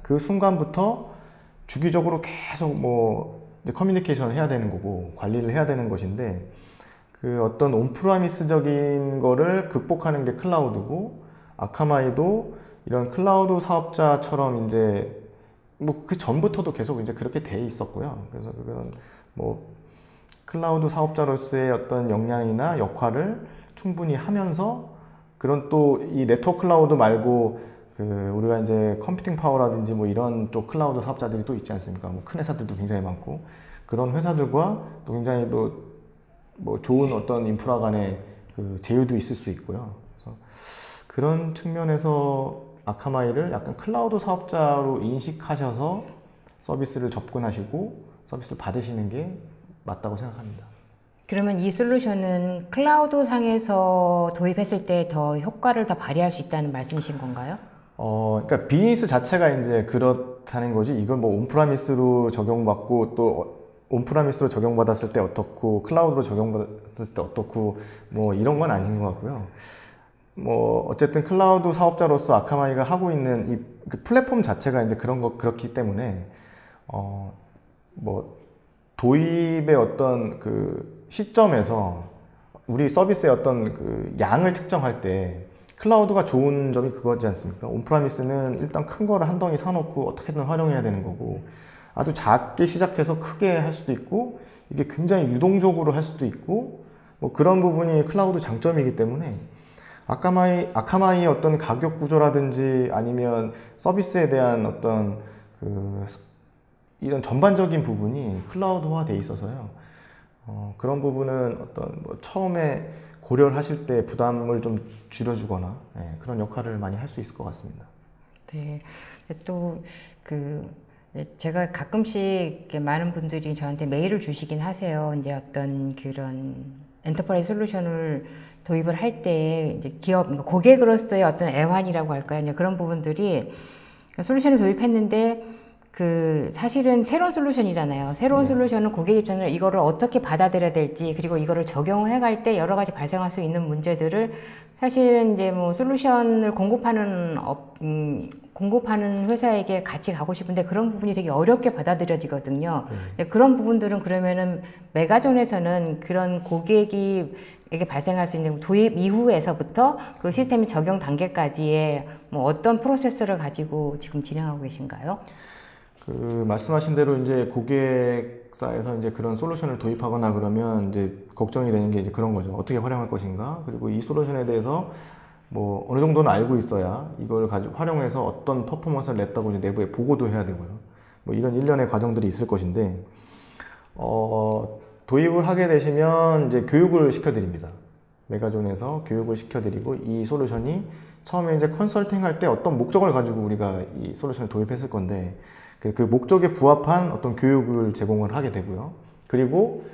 그 순간부터 주기적으로 계속 이제 커뮤니케이션을 해야 되는 거고 관리를 해야 되는 것인데, 어떤 온프라미스적인 거를 극복하는 게 클라우드고, 아카마이도 이런 클라우드 사업자처럼 이제 그 전부터도 계속 이제 그렇게 돼 있었고요. 그래서 그건 클라우드 사업자로서의 어떤 역량이나 역할을 충분히 하면서, 그런 또 이 네트워크 클라우드 말고 우리가 이제 컴퓨팅 파워라든지 이런 쪽 클라우드 사업자들이 또 있지 않습니까? 큰 회사들도 굉장히 많고, 그런 회사들과 또 굉장히 또 좋은 어떤 인프라 간의 제휴도 있을 수 있고요. 그래서 그런 측면에서 아카마이를 약간 클라우드 사업자로 인식하셔서 서비스를 접근하시고 서비스를 받으시는 게 맞다고 생각합니다. 그러면 이 솔루션은 클라우드 상에서 도입했을 때 더 효과를 더 발휘할 수 있다는 말씀이신 건가요? 그러니까 비즈니스 자체가 이제 그렇다는 거지. 이건 뭐 온프라미스로 적용받고 또 온프라미스로 적용받았을 때 어떻고 클라우드로 적용받았을 때 어떻고 뭐 이런 건 아닌 것 같고요. 뭐 어쨌든 클라우드 사업자로서 아카마이가 하고 있는 이 그 플랫폼 자체가 이제 그렇기 때문에 뭐 도입의 어떤 그 시점에서 우리 서비스의 어떤 그 양을 측정할 때 클라우드가 좋은 점이 그거지 않습니까? 온프라미스는 일단 큰 거를 한 덩이 사놓고 어떻게든 활용해야 되는 거고, 아주 작게 시작해서 크게 할 수도 있고, 이게 굉장히 유동적으로 할 수도 있고, 뭐 그런 부분이 클라우드 장점이기 때문에 아카마이의 어떤 가격 구조라든지 아니면 서비스에 대한 어떤 이런 전반적인 부분이 클라우드화 돼 있어서요. 그런 부분은 어떤 뭐 처음에 고려를 하실 때 부담을 좀 줄여주거나 그런 역할을 많이 할 수 있을 것 같습니다. 네. 또 제가 가끔씩 이렇게 많은 분들이 저한테 메일을 주시긴 하세요. 이제 어떤 그런 엔터프라이즈 솔루션을 도입을 할 때 이제 기업 고객으로서의 어떤 애환이라고 할까요? 이제 그런 부분들이 솔루션을 도입했는데 사실은 새로운 솔루션이잖아요. 새로운 솔루션은 고객 입장에서 이거를 어떻게 받아들여야 될지, 그리고 이거를 적용해 갈 때 여러 가지 발생할 수 있는 문제들을 사실은 이제 뭐 솔루션을 공급하는 회사에게 같이 가고 싶은데 그런 부분이 되게 어렵게 받아들여지거든요. 그런 부분들은 그러면은 메가존에서는 그런 고객에게 발생할 수 있는 도입 이후에서부터 그 시스템이 적용 단계까지의 뭐 어떤 프로세스를 가지고 지금 진행하고 계신가요? 말씀하신 대로 이제 고객사에서 이제 그런 솔루션을 도입하거나 그러면 이제 걱정이 되는 게 이제 그런 거죠. 어떻게 활용할 것인가? 그리고 이 솔루션에 대해서 뭐 어느 정도는 알고 있어야 이걸 가지고 활용해서 어떤 퍼포먼스를 냈다고 이제 내부에 보고도 해야 되고요. 뭐 이런 일련의 과정들이 있을 것인데, 도입을 하게 되시면 이제 교육을 시켜드립니다. 메가존에서 교육을 시켜드리고, 이 솔루션이 처음에 이제 컨설팅 할 때 어떤 목적을 가지고 우리가 이 솔루션을 도입했을 건데, 그 목적에 부합한 어떤 교육을 제공을 하게 되고요. 그리고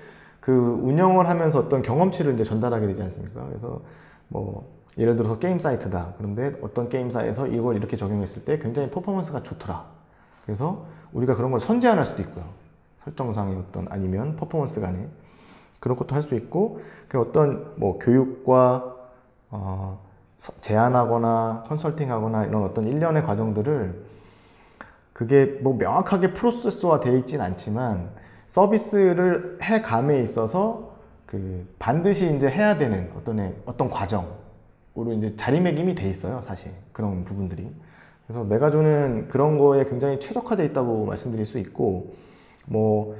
그 운영을 하면서 어떤 경험치를 이제 전달하게 되지 않습니까? 그래서 뭐 예를 들어서 게임 사이트다. 그런데 어떤 게임사에서 이걸 이렇게 적용했을 때 굉장히 퍼포먼스가 좋더라. 그래서 우리가 그런 걸 선제할 수도 있고요. 설정상의 어떤 아니면 퍼포먼스 간에 그런 것도 할 수 있고, 그 어떤 뭐 교육과 제안하거나 컨설팅하거나 이런 어떤 일련의 과정들을 그게 뭐 명확하게 프로세스화 되어 있진 않지만 서비스를 해감에 있어서 반드시 이제 해야 되는 어떤 과정으로 이제 자리매김이 돼 있어요, 사실 그런 부분들이. 그래서 메가존은 그런 거에 굉장히 최적화되어 있다고 말씀드릴 수 있고, 뭐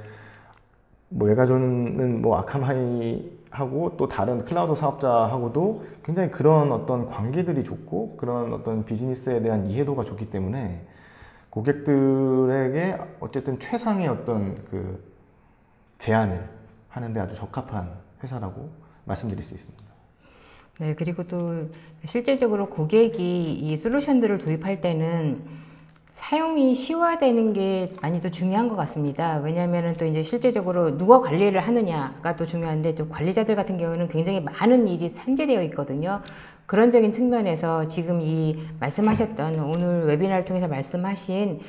메가존은 뭐 아카마이하고 또 다른 클라우드 사업자하고도 굉장히 그런 어떤 관계들이 좋고 그런 어떤 비즈니스에 대한 이해도가 좋기 때문에 고객들에게 어쨌든 최상의 어떤 제안을 하는데 아주 적합한 회사라고 말씀드릴 수 있습니다. 네, 그리고 또 실제적으로 고객이 이 솔루션들을 도입할 때는 사용이 쉬워되는 게 많이 더 중요한 것 같습니다. 왜냐하면 또 이제 실제적으로 누가 관리를 하느냐가 또 중요한데, 또 관리자들 같은 경우는 굉장히 많은 일이 산재되어 있거든요. 그런적인 측면에서 지금 이 말씀하셨던 오늘 웨비나를 통해서 말씀하신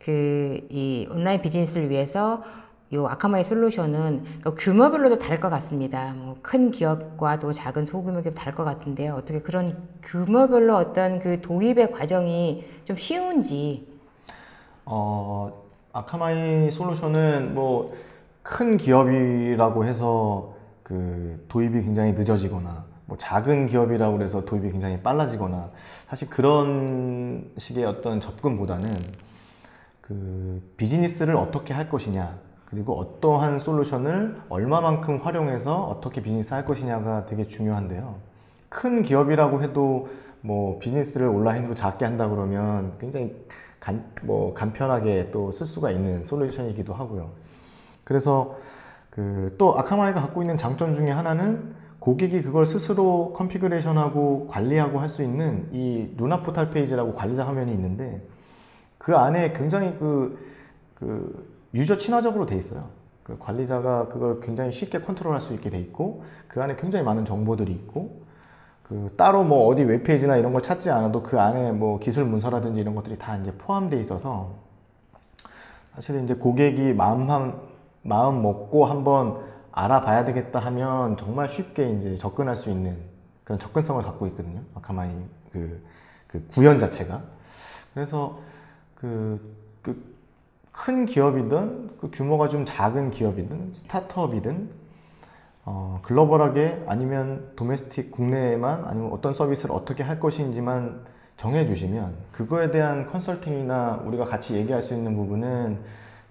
이 온라인 비즈니스를 위해서 이 아카마이 솔루션은 규모별로도 다를 것 같습니다. 뭐 큰 기업과 또 작은 소규모 기업 다를 것 같은데요. 어떻게 그런 규모별로 어떤 도입의 과정이 좀 쉬운지. 아카마이 솔루션은 뭐 큰 기업이라고 해서 도입이 굉장히 늦어지거나, 뭐 작은 기업이라고 해서 도입이 굉장히 빨라지거나, 사실 그런 식의 어떤 접근보다는 비즈니스를 어떻게 할 것이냐, 그리고 어떠한 솔루션을 얼마만큼 활용해서 어떻게 비즈니스 할 것이냐가 되게 중요한데요. 큰 기업이라고 해도 뭐 비즈니스를 온라인으로 작게 한다 그러면 굉장히 간편하게 또 쓸 수가 있는 솔루션이기도 하고요. 그래서 또 아카마이가 갖고 있는 장점 중에 하나는 고객이 그걸 스스로 컨피그레이션하고 관리하고 할 수 있는 이 루나 포탈 페이지라고 관리자 화면이 있는데, 그 안에 굉장히 유저 친화적으로 돼 있어요. 그 관리자가 그걸 굉장히 쉽게 컨트롤할 수 있게 돼 있고 그 안에 굉장히 많은 정보들이 있고 그 따로 뭐 어디 웹페이지나 이런 걸 찾지 않아도 그 안에 뭐 기술 문서라든지 이런 것들이 다 이제 포함되어 있어서 사실 이제 고객이 마음 먹고 한번 알아봐야 되겠다 하면 정말 쉽게 이제 접근할 수 있는 그런 접근성을 갖고 있거든요. 아카마이 그 구현 자체가. 그래서 큰 기업이든 그 규모가 좀 작은 기업이든 스타트업이든 글로벌하게 아니면 도메스틱 국내에만 아니면 어떤 서비스를 어떻게 할 것인지만 정해주시면 그거에 대한 컨설팅이나 우리가 같이 얘기할 수 있는 부분은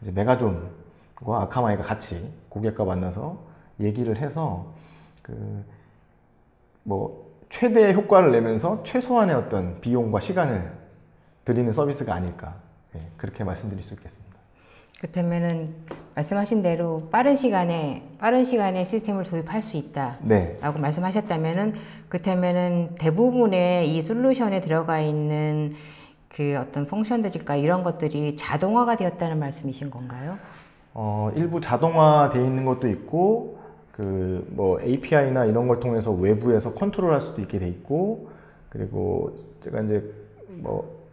이제 메가존과 아카마이가 같이 고객과 만나서 얘기를 해서 뭐 최대의 효과를 내면서 최소한의 어떤 비용과 시간을 드리는 서비스가 아닐까 그렇게 말씀드릴 수 있겠습니다. 그렇다면은 말씀하신 대로 빠른 시간에 시스템을 도입할 수 있다. 네. 라고 말씀하셨다면은 그렇다면은 대부분의 이 솔루션에 들어가 있는 그 어떤 펑션들일까 이런 것들이 자동화가 되었다는 말씀이신 건가요? 일부 자동화되어 있는 것도 있고 그 뭐 API나 이런 걸 통해서 외부에서 컨트롤할 수도 있게 돼 있고 그리고 제가 이제 뭐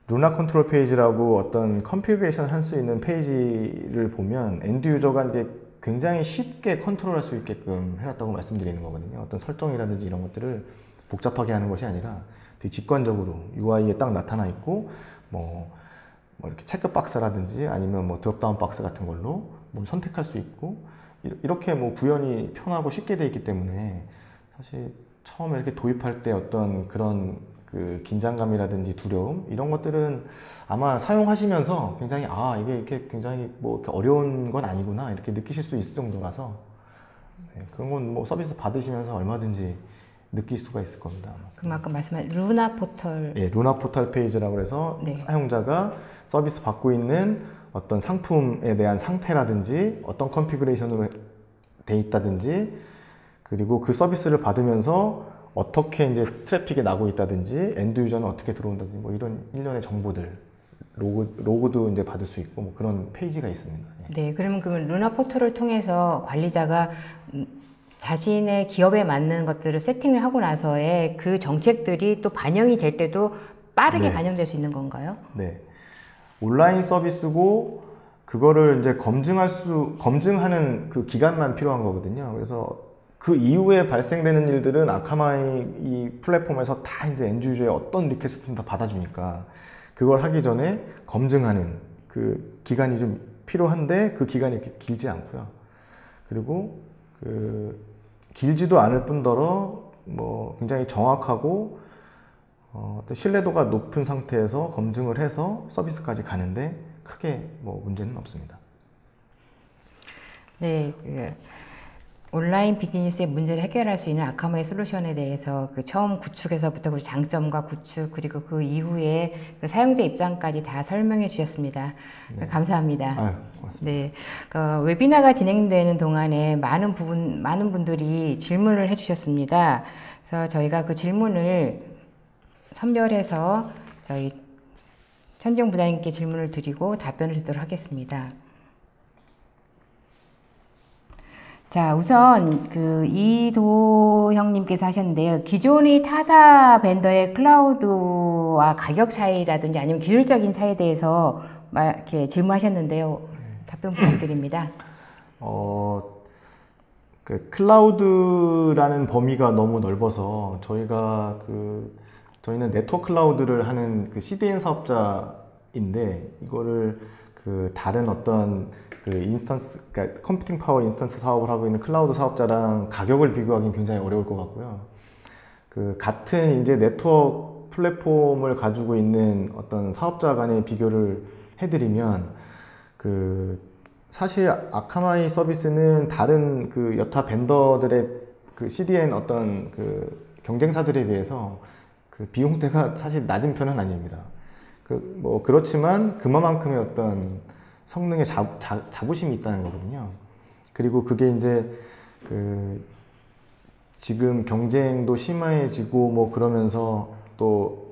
루나 컨트롤 페이지라고 어떤 컨피그레이션을 할 수 있는 페이지를 보면 엔드 유저가 이제 굉장히 쉽게 컨트롤할 수 있게끔 해놨다고 말씀드리는 거거든요. 어떤 설정이라든지 이런 것들을 복잡하게 하는 것이 아니라 되게 직관적으로 UI에 딱 나타나 있고 뭐 이렇게 체크 박스라든지 아니면 뭐 드롭다운 박스 같은 걸로 뭘 선택할 수 있고 이렇게 뭐 구현이 편하고 쉽게 돼 있기 때문에 사실 처음에 이렇게 도입할 때 어떤 그런 그 긴장감이라든지 두려움 이런 것들은 아마 사용하시면서 굉장히 이게 이렇게 굉장히 뭐 이렇게 어려운 건 아니구나 이렇게 느끼실 수 있을 정도라서 그런 건 뭐 서비스 받으시면서 얼마든지 느낄 수가 있을 겁니다. 그럼 아까 말씀하신 루나 포털. 예, 루나 포털 페이지라고 해서 네. 사용자가 서비스 받고 있는 어떤 상품에 대한 상태라든지 어떤 컨피그레이션으로 돼 있다든지 그리고 그 서비스를 받으면서 어떻게 이제 트래픽이 나고 있다든지 엔드 유저는 어떻게 들어온다든지 뭐 이런 일련의 정보들 로그도 이제 받을 수 있고 뭐 그런 페이지가 있습니다. 네, 그러면 그 루나 포털을 통해서 관리자가 자신의 기업에 맞는 것들을 세팅을 하고 나서의 그 정책들이 또 반영이 될 때도 빠르게 네. 반영될 수 있는 건가요? 네. 온라인 서비스고 그거를 이제 검증하는 그 기간만 필요한 거거든요. 그래서 그 이후에 발생되는 일들은 아카마이 이 플랫폼에서 다 이제 엔드 유저의 어떤 리퀘스트는 다 받아주니까 그걸 하기 전에 검증하는 그 기간이 좀 필요한데 그 기간이 이렇게 길지 않고요. 그리고 길지도 않을 뿐더러 뭐 굉장히 정확하고 또 신뢰도가 높은 상태에서 검증을 해서 서비스까지 가는데 크게 뭐 문제는 없습니다. 네, 온라인 비즈니스의 문제를 해결할 수 있는 아카마이 솔루션에 대해서 그 처음 구축에서부터 그 장점과 구축 그리고 그 이후에 그 사용자 입장까지 다 설명해 주셨습니다. 네. 감사합니다. 아유, 고맙습니다. 네, 웨비나가 진행되는 동안에 많은 분들이 질문을 해주셨습니다. 그래서 저희가 그 질문을 선별해서 저희 천지영 부장님께 질문을 드리고 답변을 드리도록 하겠습니다. 자, 우선 이도형님께서 하셨는데요. 기존의 타사 벤더의 클라우드와 가격 차이라든지 아니면 기술적인 차이에 대해서 이렇게 질문하셨는데요. 답변 부탁드립니다. 그 클라우드라는 범위가 너무 넓어서 저희는 네트워크 클라우드를 하는 그 CDN 사업자인데 이거를 그 다른 어떤 그 인스턴스, 그러니까 컴퓨팅 파워 인스턴스 사업을 하고 있는 클라우드 사업자랑 가격을 비교하기는 굉장히 어려울 것 같고요. 그 같은 이제 네트워크 플랫폼을 가지고 있는 어떤 사업자 간의 비교를 해드리면 사실 아카마이 서비스는 다른 그 여타 벤더들의 그 CDN 어떤 그 경쟁사들에 비해서 그 비용대가 사실 낮은 편은 아닙니다. 뭐 그렇지만 그만큼의 어떤 성능의 자부심이 있다는 거거든요. 그리고 그게 이제 지금 경쟁도 심해지고 뭐 그러면서 또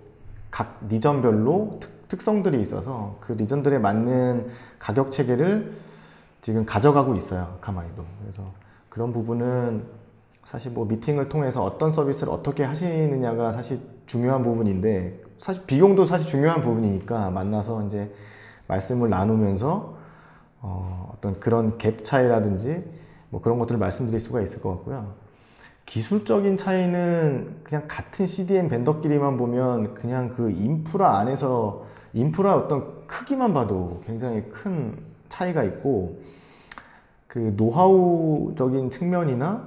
각 리전별로 특성들이 있어서 그 리전들에 맞는 가격 체계를 지금 가져가고 있어요, 아카마이도. 그래서 그런 부분은 사실 뭐 미팅을 통해서 어떤 서비스를 어떻게 하시느냐가 사실 중요한 부분인데, 사실 비용도 사실 중요한 부분이니까 만나서 이제 말씀을 나누면서 어떤 그런 갭 차이라든지 뭐 그런 것들을 말씀드릴 수가 있을 것 같고요. 기술적인 차이는 그냥 같은 CDN 벤더끼리만 보면 그냥 그 인프라 안에서 인프라 어떤 크기만 봐도 굉장히 큰 차이가 있고, 그 노하우적인 측면이나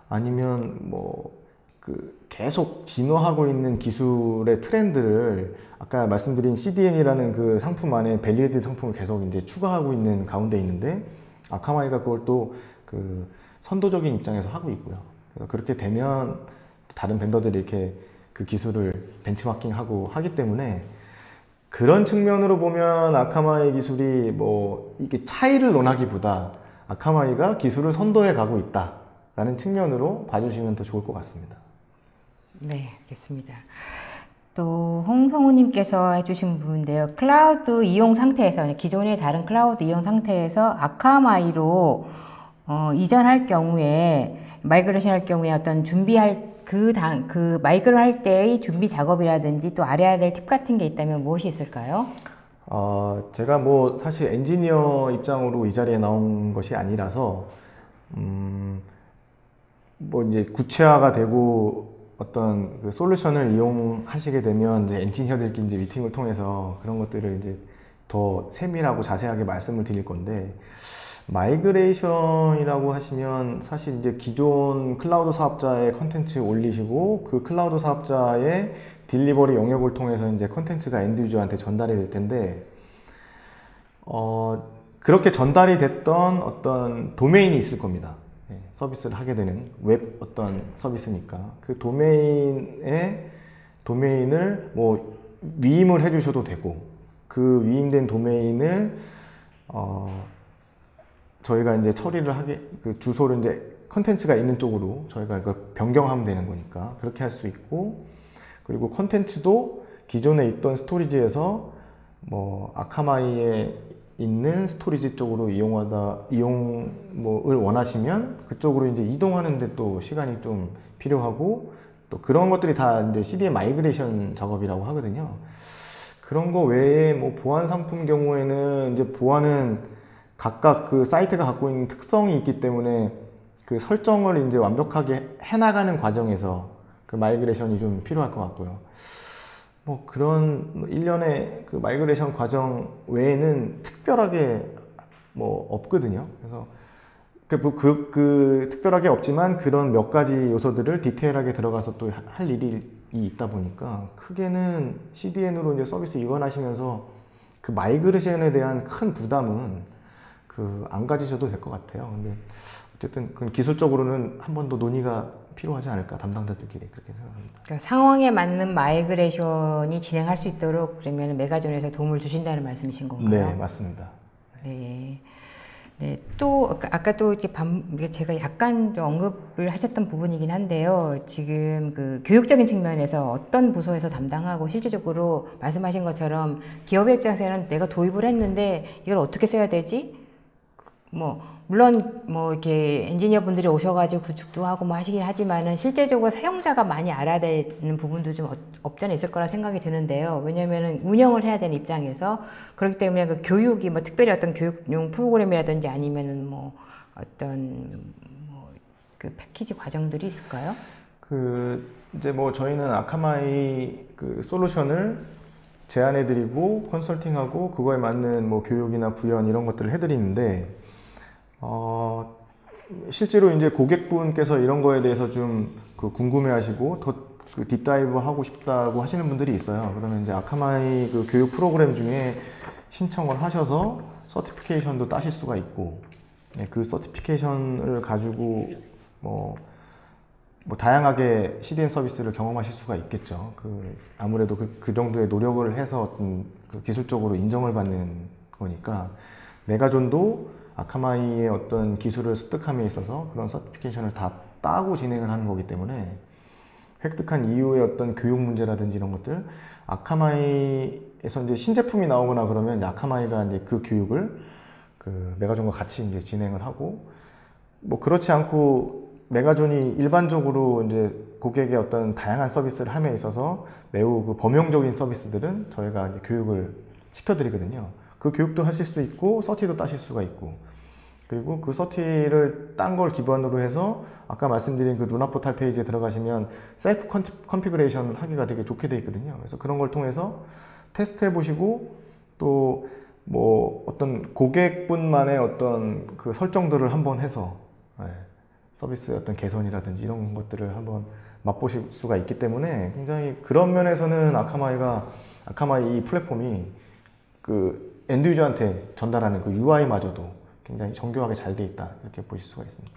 아니면 뭐 그 계속 진화하고 있는 기술의 트렌드를 아까 말씀드린 CDN이라는 그 상품 안에 밸리에이트 상품을 계속 이제 추가하고 있는 가운데 있는데, 아카마이가 그걸 또 그 선도적인 입장에서 하고 있고요. 그래서 그렇게 되면 다른 벤더들이 이렇게 그 기술을 벤치마킹하고 하기 때문에, 그런 측면으로 보면 아카마이 기술이 뭐 이게 차이를 논하기보다 아카마이가 기술을 선도해 가고 있다라는 측면으로 봐주시면 더 좋을 것 같습니다. 네, 알겠습니다. 또 홍성우님께서 해주신 부분인데요. 클라우드 이용 상태에서, 기존의 다른 클라우드 이용 상태에서 아카마이로 이전할 경우에, 마이그레이션 할 경우에 어떤 준비할 그 마이그를 할 때의 준비 작업이라든지 또 알아야 될 팁 같은 게 있다면 무엇이 있을까요? 제가 뭐 사실 엔지니어 입장으로 이 자리에 나온 것이 아니라서 뭐 이제 구체화가 되고 어떤 그 솔루션을 이용하시게 되면 이제 엔지니어들끼리 이제 미팅을 통해서 그런 것들을 이제 더 세밀하고 자세하게 말씀을 드릴 건데, 마이그레이션이라고 하시면 사실 이제 기존 클라우드 사업자의 컨텐츠 올리시고 그 클라우드 사업자의 딜리버리 영역을 통해서 이제 컨텐츠가 엔드 유저한테 전달이 될 텐데, 그렇게 전달이 됐던 어떤 도메인이 있을 겁니다. 서비스를 하게 되는 웹 어떤 서비스니까 그 도메인을 뭐 위임을 해 주셔도 되고, 그 위임된 도메인을 저희가 이제 처리를 하게, 그 주소를 이제 컨텐츠가 있는 쪽으로 저희가 이걸 변경하면 되는 거니까 그렇게 할 수 있고, 그리고 컨텐츠도 기존에 있던 스토리지에서 뭐 아카마이에 있는 스토리지 쪽으로 이용을 원하시면 그쪽으로 이제 이동하는데 또 시간이 좀 필요하고, 또 그런 것들이 다 이제 CDN 마이그레이션 작업이라고 하거든요. 그런 거 외에 뭐 보안 상품 경우에는 이제 보안은 각각 그 사이트가 갖고 있는 특성이 있기 때문에 그 설정을 이제 완벽하게 해나가는 과정에서 그 마이그레이션이 좀 필요할 것 같고요. 뭐 그런 일련의 그 마이그레이션 과정 외에는 특별하게 뭐 없거든요. 그래서 그 특별하게 없지만 그런 몇 가지 요소들을 디테일하게 들어가서 또 할 일이 있다 보니까 크게는 CDN으로 이제 서비스 이관하시면서 그 마이그레이션에 대한 큰 부담은 안 가지셔도 될 것 같아요. 근데 어쨌든 그 기술적으로는 한 번 더 논의가 필요하지 않을까, 담당자들끼리 그렇게 생각합니다. 그러니까 상황에 맞는 마이그레이션이 진행할 수 있도록 그러면 메가존에서 도움을 주신다는 말씀이신 건가요? 네, 맞습니다. 네. 네, 또 아까 또 이렇게 제가 약간 좀 언급을 하셨던 부분이긴 한데요. 지금 그 교육적인 측면에서 어떤 부서에서 담당하고 실질적으로 말씀하신 것처럼 기업의 입장에서는 내가 도입을 했는데 이걸 어떻게 써야 되지? 물론 이렇게 엔지니어 분들이 오셔가지고 구축도 하고 뭐 하시긴 하지만은 실제적으로 사용자가 많이 알아야 되는 부분도 좀 없잖아 있을 거라 생각이 드는데요. 왜냐면은 운영을 해야 되는 입장에서 그렇기 때문에 그 교육이 뭐 특별히 어떤 교육용 프로그램이라든지 아니면은 뭐 어떤 그 패키지 과정들이 있을까요? 이제 뭐 저희는 아카마이 그 솔루션을 제안해드리고 컨설팅하고 그거에 맞는 뭐 교육이나 구현 이런 것들을 해드리는데, 실제로 이제 고객분께서 이런 거에 대해서 좀 궁금해하시고 더 그 딥다이브 하고 싶다고 하시는 분들이 있어요. 그러면 이제 아카마이 그 교육 프로그램 중에 신청을 하셔서 서티피케이션도 따실 수가 있고, 그 서티피케이션을 가지고 뭐 다양하게 CDN 서비스를 경험하실 수가 있겠죠. 아무래도 그 정도의 노력을 해서 그 기술적으로 인정을 받는 거니까, 메가존도 아카마이의 어떤 기술을 습득함에 있어서 그런 서티피케이션을 다 따고 진행을 하는 거기 때문에 획득한 이후의 어떤 교육 문제라든지 이런 것들, 아카마이에서 이제 신제품이 나오거나 그러면 이제 아카마이가 이제 그 교육을 그 메가존과 같이 이제 진행을 하고, 뭐 그렇지 않고 메가존이 일반적으로 이제 고객의 어떤 다양한 서비스를 함에 있어서 매우 그 범용적인 서비스들은 저희가 이제 교육을 시켜드리거든요. 그 교육도 하실 수 있고 서티도 따실 수가 있고, 그리고 그 서티를 딴 걸 기반으로 해서 아까 말씀드린 그 루나 포탈 페이지에 들어가시면 셀프 컨피그레이션 하기가 되게 좋게 돼 있거든요. 그래서 그런 걸 통해서 테스트 해보시고, 또 뭐 어떤 고객분만의 어떤 그 설정들을 한번 해서 서비스의 어떤 개선이라든지 이런 것들을 한번 맛보실 수가 있기 때문에, 굉장히 그런 면에서는 아카마이 이 플랫폼이 그 엔드 유저한테 전달하는 그 UI마저도 굉장히 정교하게 잘 돼 있다, 이렇게 보실 수가 있습니다.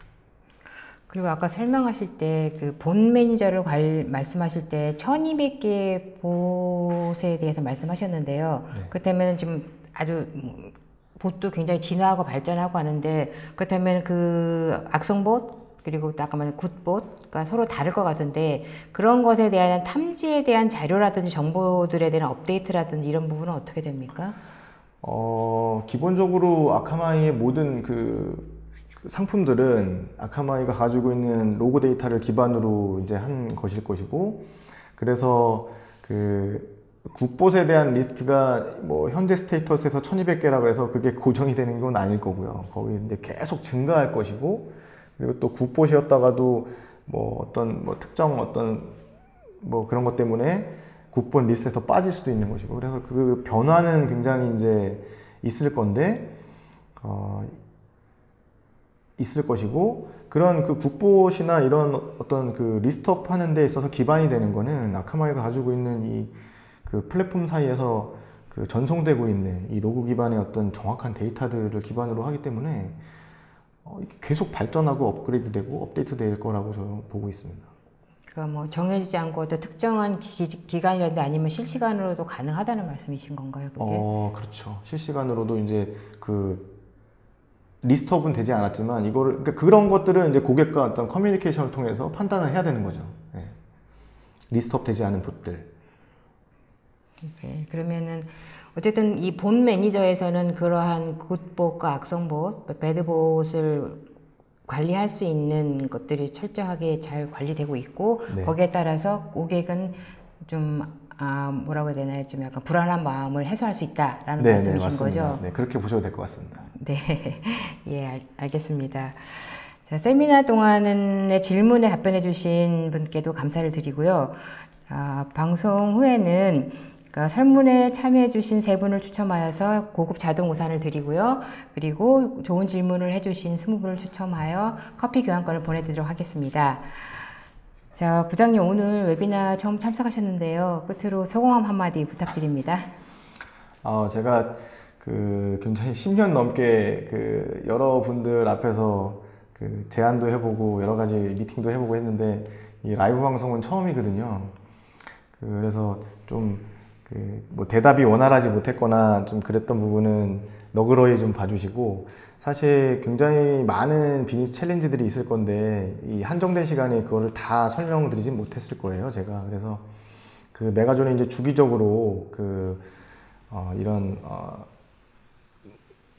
그리고 아까 설명하실 때 그 본 매니저를 말씀하실 때 1200개의 봇에 대해서 말씀하셨는데요. 네. 그렇다면 좀 아주 봇도 굉장히 진화하고 발전하고 하는데, 그렇다면 그 악성봇 그리고 또 아까 말한 굿봇가 서로 다를 것 같은데, 그런 것에 대한 탐지에 대한 자료라든지 정보들에 대한 업데이트라든지 이런 부분은 어떻게 됩니까? 기본적으로 아카마이의 모든 그 상품들은 아카마이가 가지고 있는 로그 데이터를 기반으로 이제 한 것일 것이고, 그래서 그 굿봇에 대한 리스트가 뭐 현재 스테이터스에서 1200개라 해서 그게 고정이 되는 건 아닐 거고요. 거기 이제 계속 증가할 것이고, 그리고 또 굿봇이었다가도 뭐 어떤 뭐 특정 어떤 뭐 그런 것 때문에 굿봇 리스트에서 빠질 수도 있는 것이고, 그래서 그 변화는 굉장히 이제 있을 건데, 있을 것이고, 그런 그 굿봇이나 이런 어떤 그 리스트업 하는 데 있어서 기반이 되는 거는 아카마이가 가지고 있는 이 그 플랫폼 사이에서 그 전송되고 있는 이 로그 기반의 어떤 정확한 데이터들을 기반으로 하기 때문에 계속 발전하고 업그레이드되고 업데이트 될 거라고 저는 보고 있습니다. 그러니까 뭐 정해지지 않고 어떤 특정한 기간이라든지 아니면 실시간으로도 가능하다는 말씀이신 건가요, 그게? 그렇죠. 실시간으로도 이제 그 리스트업은 되지 않았지만 이거를, 그러니까 그런 것들은 이제 고객과 어떤 커뮤니케이션을 통해서 판단을 해야 되는 거죠. 네. 리스트업 되지 않은 봇들. 네, 그러면은 어쨌든 이 본 매니저에서는 그러한 굿봇과 악성봇, 배드봇을 관리할 수 있는 것들이 철저하게 잘 관리되고 있고, 네. 거기에 따라서 고객은 좀 뭐라고 해야 되나요? 좀 약간 불안한 마음을 해소할 수 있다라는 네, 말씀이신 네, 거죠? 네, 그렇게 보셔도 될 것 같습니다. 네, 예, 알겠습니다. 자, 세미나 동안의 질문에 답변해 주신 분께도 감사를 드리고요. 방송 후에는 설문에 참여해 주신 세 분을 추첨하여서 고급 자동 우산을 드리고요. 그리고 좋은 질문을 해 주신 20분을 추첨하여 커피 교환권을 보내드리도록 하겠습니다. 자, 부장님 오늘 웨비나 처음 참석하셨는데요. 끝으로 소감함 한마디 부탁드립니다. 제가 그 굉장히 10년 넘게 그 여러분들 앞에서 그 제안도 해보고 여러 가지 미팅도 해보고 했는데, 이 라이브 방송은 처음이거든요. 그래서 좀 뭐 대답이 원활하지 못했거나 좀 그랬던 부분은 너그러이 좀 봐주시고, 사실 굉장히 많은 비즈니스 챌린지들이 있을 건데 이 한정된 시간에 그거를 다 설명드리지 못했을 거예요, 제가. 그래서 그 메가존이 이제 주기적으로 그 이런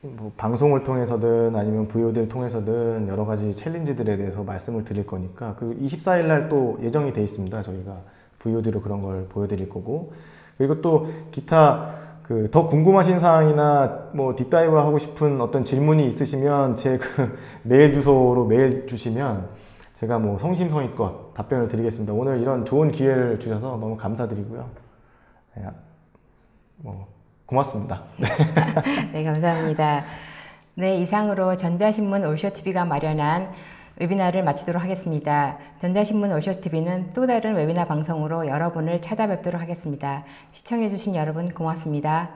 뭐 방송을 통해서든 아니면 VOD를 통해서든 여러 가지 챌린지들에 대해서 말씀을 드릴 거니까, 그 24일 날 또 예정이 돼 있습니다. 저희가 VOD로 그런 걸 보여드릴 거고, 그리고 또 기타 그 더 궁금하신 사항이나 뭐 딥다이브 하고 싶은 어떤 질문이 있으시면 제 그 메일 주소로 메일 주시면 제가 뭐 성심성의껏 답변을 드리겠습니다. 오늘 이런 좋은 기회를 주셔서 너무 감사드리고요. 네, 뭐 고맙습니다. 네, 감사합니다. 네, 이상으로 전자신문 올쇼TV가 마련한 웨비나를 마치도록 하겠습니다. 전자신문 올쇼TV는 또 다른 웨비나 방송으로 여러분을 찾아뵙도록 하겠습니다. 시청해주신 여러분 고맙습니다.